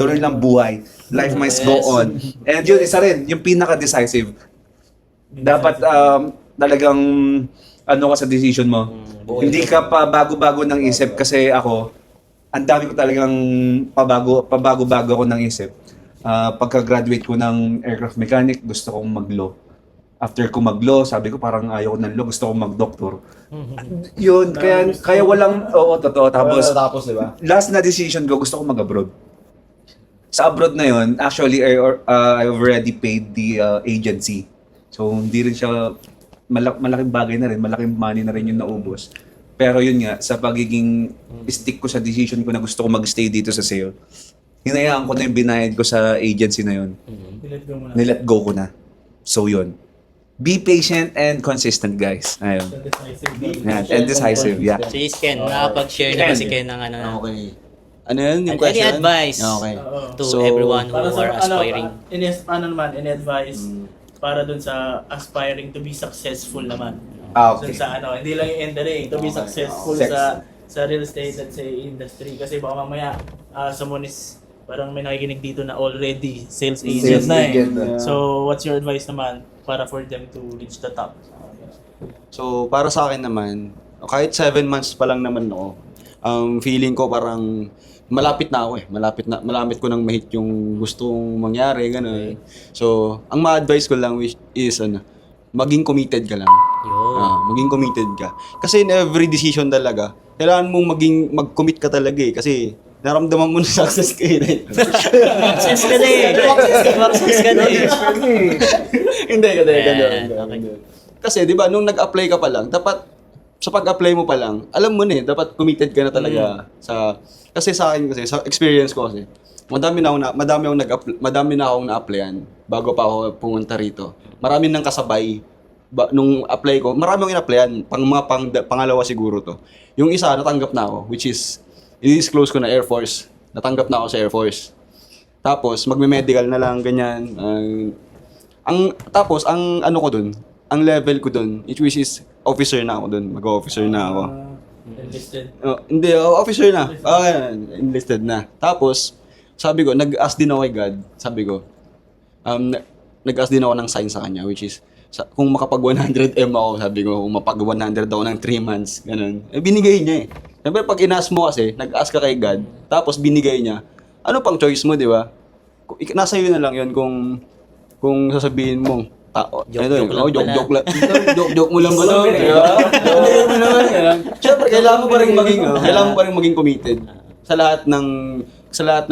tuloy lang buhay. Life must go on. And yun, isa rin, yung pinaka-decisive. Dapat talagang ka sa decision mo. Hindi ka pa bago-bago ng isip kasi ako, ang dami ko talagang pabago-bago ako ng isip. Pagka-graduate ko ng aircraft mechanic, gusto kong mag-law. After ko mag-law, sabi ko parang ayaw ko ng law, gusto kong mag-doctor. Yun, kaya walang, totoo. Tapos, di ba? last na decision ko, gusto ko mag-abroad. Sa abroad na yun, actually, I already paid the agency. So, hindi rin siya, malaking bagay na rin, malaking money na rin yung naubos. Pero yun nga, sa pagiging stick ko sa decision ko na gusto ko mag-stay dito sa sale, hinayaan ko na yung binayad ko sa agency na yun. Nilet go ko na. So yun. Be patient and consistent, guys. Ayun. Yeah, and decisive, yeah. Si Ken, nakapag-share na ba si Ken ng ano? Okay. Ano yun yung Any question? advice Okay. to So, everyone who are aspiring? Any advice para dun sa aspiring to be successful naman? Okay. Dun sa hindi lang yung entering, to be successful sa real estate, let's say, industry. Kasi baka mamaya, someone is, parang may nakikinig dito na already sales agent na eh. So, what's your advice naman para for them to reach the top? So, para sa akin naman, kahit 7 months pa lang naman ako, feeling ko parang malapit na ako eh. Malapit ko nang mahit yung gustong mangyari, gano'n. So, ang ma-advise ko lang is maging committed ka lang. Maging committed ka. Kasi in every decision talaga, kailangan mong mag-commit ka talaga eh. Kasi naramdaman mo na success ka eh. Success ka na eh. Success ka na eh. Hindi. Okay. Kasi di ba nung nag-apply ka pa lang, dapat sa pag-apply mo pa lang, alam mo na eh, dapat committed ka na talaga kasi sa akin kasi sa experience ko kasi, madami na akong na-applyan bago pa ako pumunta rito. Marami nang kasabay nung apply ko. Marami akong in-applyan, pangalawa siguro to. Yung isa natanggap na ako, which is i-disclose ko na Air Force. Natanggap na ako sa Air Force. Tapos magme-medical na lang ganyan. Tapos ang ano ko dun, ang level ko dun, which is officer na ako dun. Mag-officer na ako. Enlisted. Hindi, officer na. Enlisted na. Tapos, sabi ko, nag-ask din ako kay God. Sabi ko, nag-ask din ako ng sign sa kanya, which is, kung makapag 100M ako, sabi ko, kung mapag 100 ako ng 3 months, ganun. Binigay niya eh. Siyempre, pag in-ask mo kasi, nag-ask ka kay God, tapos binigay niya, ano pang choice mo, di ba? Nasa iyo na lang yun kung sasabihin mo, Joke lang pala. joke mo lang ba to? Di ba? Joke mo naman yan. Siyempre, kailangan mo pa rin maging committed sa lahat ng lahat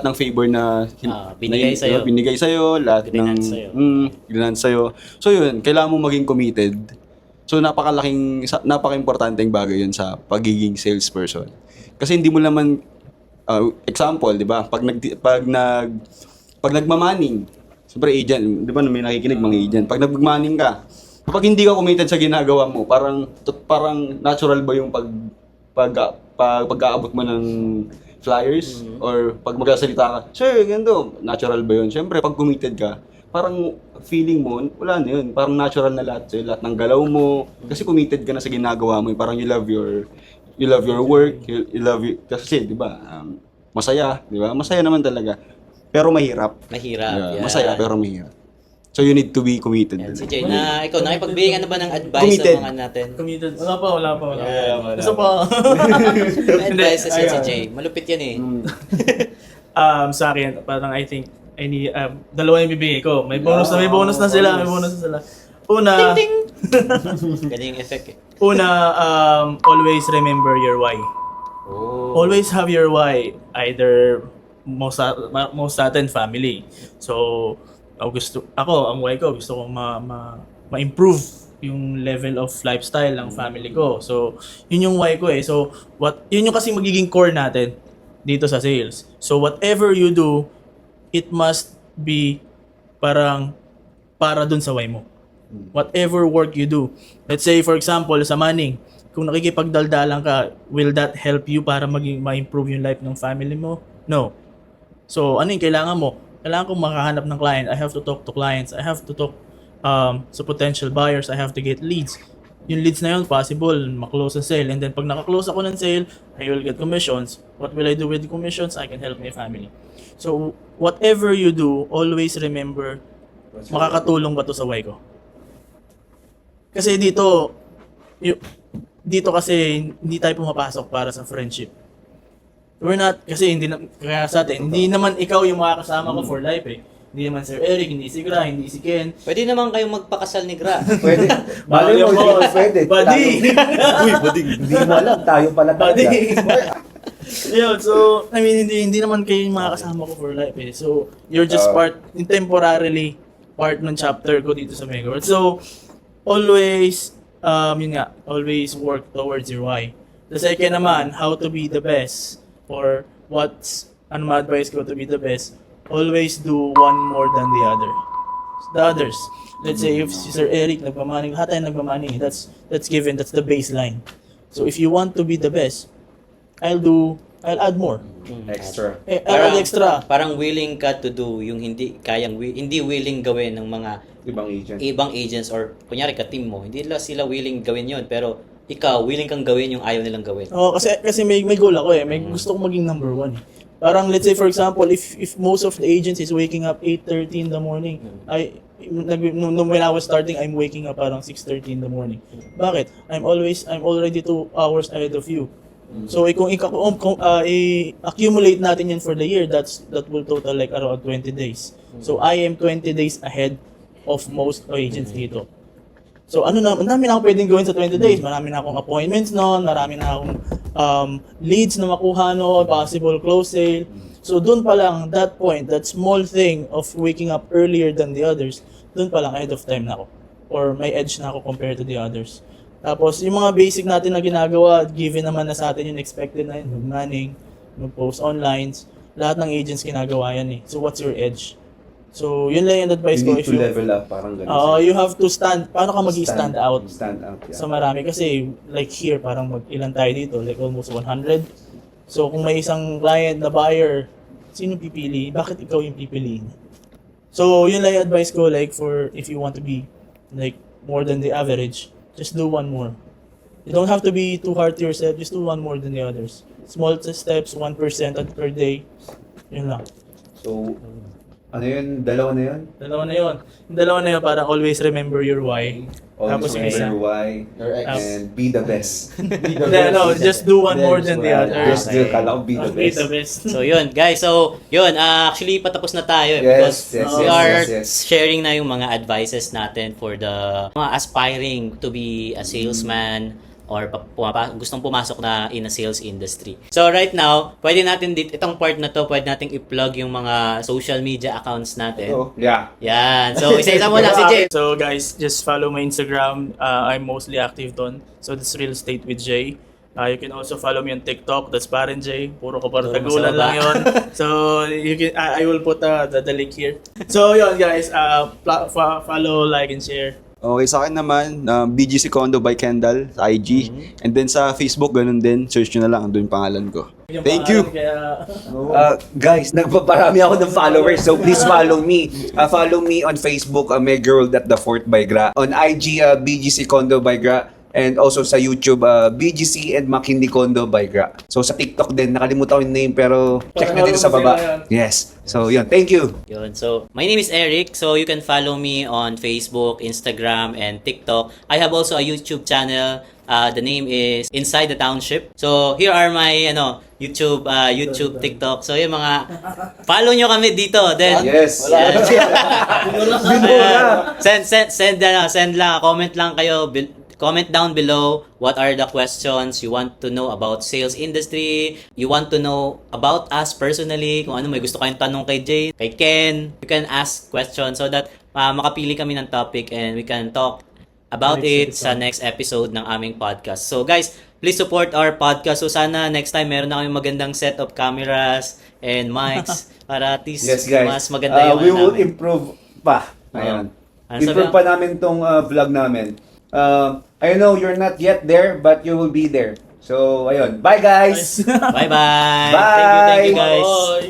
ng favor na binigay sa'yo, lahat ng ginant sa'yo. So yun, kailangan mo maging committed. So napaka-importanteng bagay yun sa pagiging salesperson. Kasi hindi mo naman example, 'di ba? Pag nagmamaning, siyempre agent, 'di ba, may nakikinig mga agent. Pag nagmamaning ka, kapag hindi ka committed sa ginagawa mo, parang natural ba yung pag-aabot mo ng flyers or pag magsasalita ka, sir, ganito, natural ba yun? Siyempre, pag committed ka, parang feeling mo, wala na yun. Parang natural na lahat ng galaw mo. Kasi committed ka na sa ginagawa mo. Parang you love your work, you love it. Kasi, di ba, masaya, di ba? Masaya naman talaga. Pero mahirap. Mahirap. Yeah. Masaya, pero mahirap. So you need to be committed. Yan, si Jay, ikaw, nakipagbigay ka na ba ng advice Committed. sa mga natin? Committed. Wala pa. Yeah, Gusto pa. May advice kasi si Jay. Malupit yan eh. Sa akin, parang I think, I need, dalawa yung bibigay ko. May bonus na sila. Una, Ganyan yung effect eh. Always remember your why. Oh. Always have your why. Either most atin family. So, ang why ko, gusto kong ma-improve yung level of lifestyle ng family ko. So, yun yung why ko eh. So, yun yung kasi magiging core natin dito sa sales. So, whatever you do, it must be parang para dun sa why mo. Whatever work you do. Let's say, for example, sa Manning, kung nakikipagdaldalan ka, will that help you para ma-improve yung life ng family mo? No. So, ano yung kailangan mo? Kailangan kong makahanap ng client. I have to talk to clients. I have to talk sa potential buyers. I have to get leads. Yung leads na yun, possible, maklose ang sale. And then, pag nakaklose ako ng sale, I will get commissions. What will I do with the commissions? I can help my family. So, whatever you do, always remember, makakatulong ba to sa why ko? Kasi dito kasi hindi tayo pumapasok para sa friendship. We're not, kasi kaya sa atin, hindi naman ikaw yung makakasama ko for life eh. Hindi naman Sir Eric, hindi si Gra, hindi si Ken. Pwede naman kayong magpakasal ni Gra. Pwede. Bali mo, Boss. pwede. Buddy! Uy, bading. Hindi mo alam, tayo pala talaga. Buddy! Yun, so, I mean, hindi naman kayo yung makakasama ko for life eh. So, you're just temporarily part ng chapter ko dito sa Megaword. So, always, always work towards your why. The second naman, how to be the best. Or ano ma-advise ko to be the best, always do one more than the others. Let's say if si Sir Eric nagmamaning, lahat tayo nagmamaning, that's given, that's the baseline. So if you want to be the best, I'll add more. Extra. I'll add extra. Parang willing ka to do yung hindi willing gawin ng mga Ibang agent. agents or kunyari ka team mo. Hindi sila willing gawin yon, pero ikaw willing kang gawin yung ayaw nilang gawin. Oh, kasi may goal ako eh. May gusto kong maging number one eh. Parang let's say for example, if most of the agents is waking up 8:30 in the morning, when I was starting, I'm waking up parang 6:30 in the morning. Bakit? I'm already 2 hours ahead of you. So kung i-accumulate natin yan for the year, that will total like around 20 days. So I am 20 days ahead of most agents dito. So marami na akong pwedeng gawin sa 20 days. Marami na akong appointments noon, marami na akong leads na makuha no, possible close sale. So doon pa lang, that point, that small thing of waking up earlier than the others, doon pa lang ahead of time na ako. Or may edge na ako compared to the others. Tapos yung mga basic natin na ginagawa, given naman na sa atin yung expected na yun, mag-manning, mag-post online, lahat ng agents ginagawa yan eh. So what's your edge? So, yun lang yung advice ko. You need to level up, parang ganun. You have to paano ka mag-stand out Stand out, yeah. sa marami? Kasi, like here, parang ilan tayo dito? Like almost 100. So, kung may isang client na buyer, sino pipili? Bakit ikaw yung pipiliin? So, yun lang yung advice ko, like, for if you want to be, like, more than the average, just do one more. You don't have to be too hard to yourself, just do one more than the others. Small steps, 1% per day, yun lang. So, Ano yun? Dalawa na yun? Dalawa na yun. Yung dalawa na yun, parang always remember your why. Tapos yung isa. Remember why and be the best. Hindi, no, just do one more than the other. Just do, kala ko be the Be best. the best. So yun, guys. So yun, actually patapos na tayo Yes, because yes, we yes, are yes, yes. sharing na yung mga advices natin for the mga aspiring to be a salesman or gustong pumasok na in a sales industry. So right now, pwede natin itong part na to, pwede nating i-plug yung mga social media accounts natin. Oh, yeah. Yan. So isa-isa mo lang si Jay. So guys, just follow my Instagram. I'm mostly active doon. So that's Real Estate with Jay. You can also follow me on TikTok. That's Paren Jay. Puro kapartagulan lang yun. So you can, I will put the link here. So yun guys, follow, like, and share. Okay, sa akin naman, BGC Condo by Kendall sa IG. And then sa Facebook, ganun din. Search nyo na lang, andun yung pangalan ko. Yung Thank you! pangalan, kaya- Guys, nagpaparami ako ng followers, so please follow me. Follow me on Facebook, Mega World at the Fort by Gra. On IG, BGC Condo by Gra. And also sa YouTube, BGC and McKinley Condo by Gra. So sa TikTok din, nakalimutan ko yung name pero check na dito sa baba. Yes. So yun, thank you. Yun. So, my name is Eric. So, you can follow me on Facebook, Instagram, and TikTok. I have also a YouTube channel. The name is Inside the Township. So, here are my YouTube, TikTok. So, yung mga follow nyo kami dito. Then, Yes. send lang, comment lang kayo. Comment down below what are the questions you want to know about sales industry. You want to know about us personally. Kung ano may gusto kayong tanong kay Jay, kay Ken. You can ask questions so that makapili kami ng topic and we can talk about it sa next episode ng aming podcast. So guys, please support our podcast. So sana next time meron na kami magandang set of cameras and mics para at least Yes, guys. mas maganda yung we will namin. improve pa. Ayan. Ano Improve sabi- pa namin tong vlog namin. I know you're not yet there, but you will be there. So, ayun. Bye, guys! Bye-bye! Bye! Thank you guys! Bye!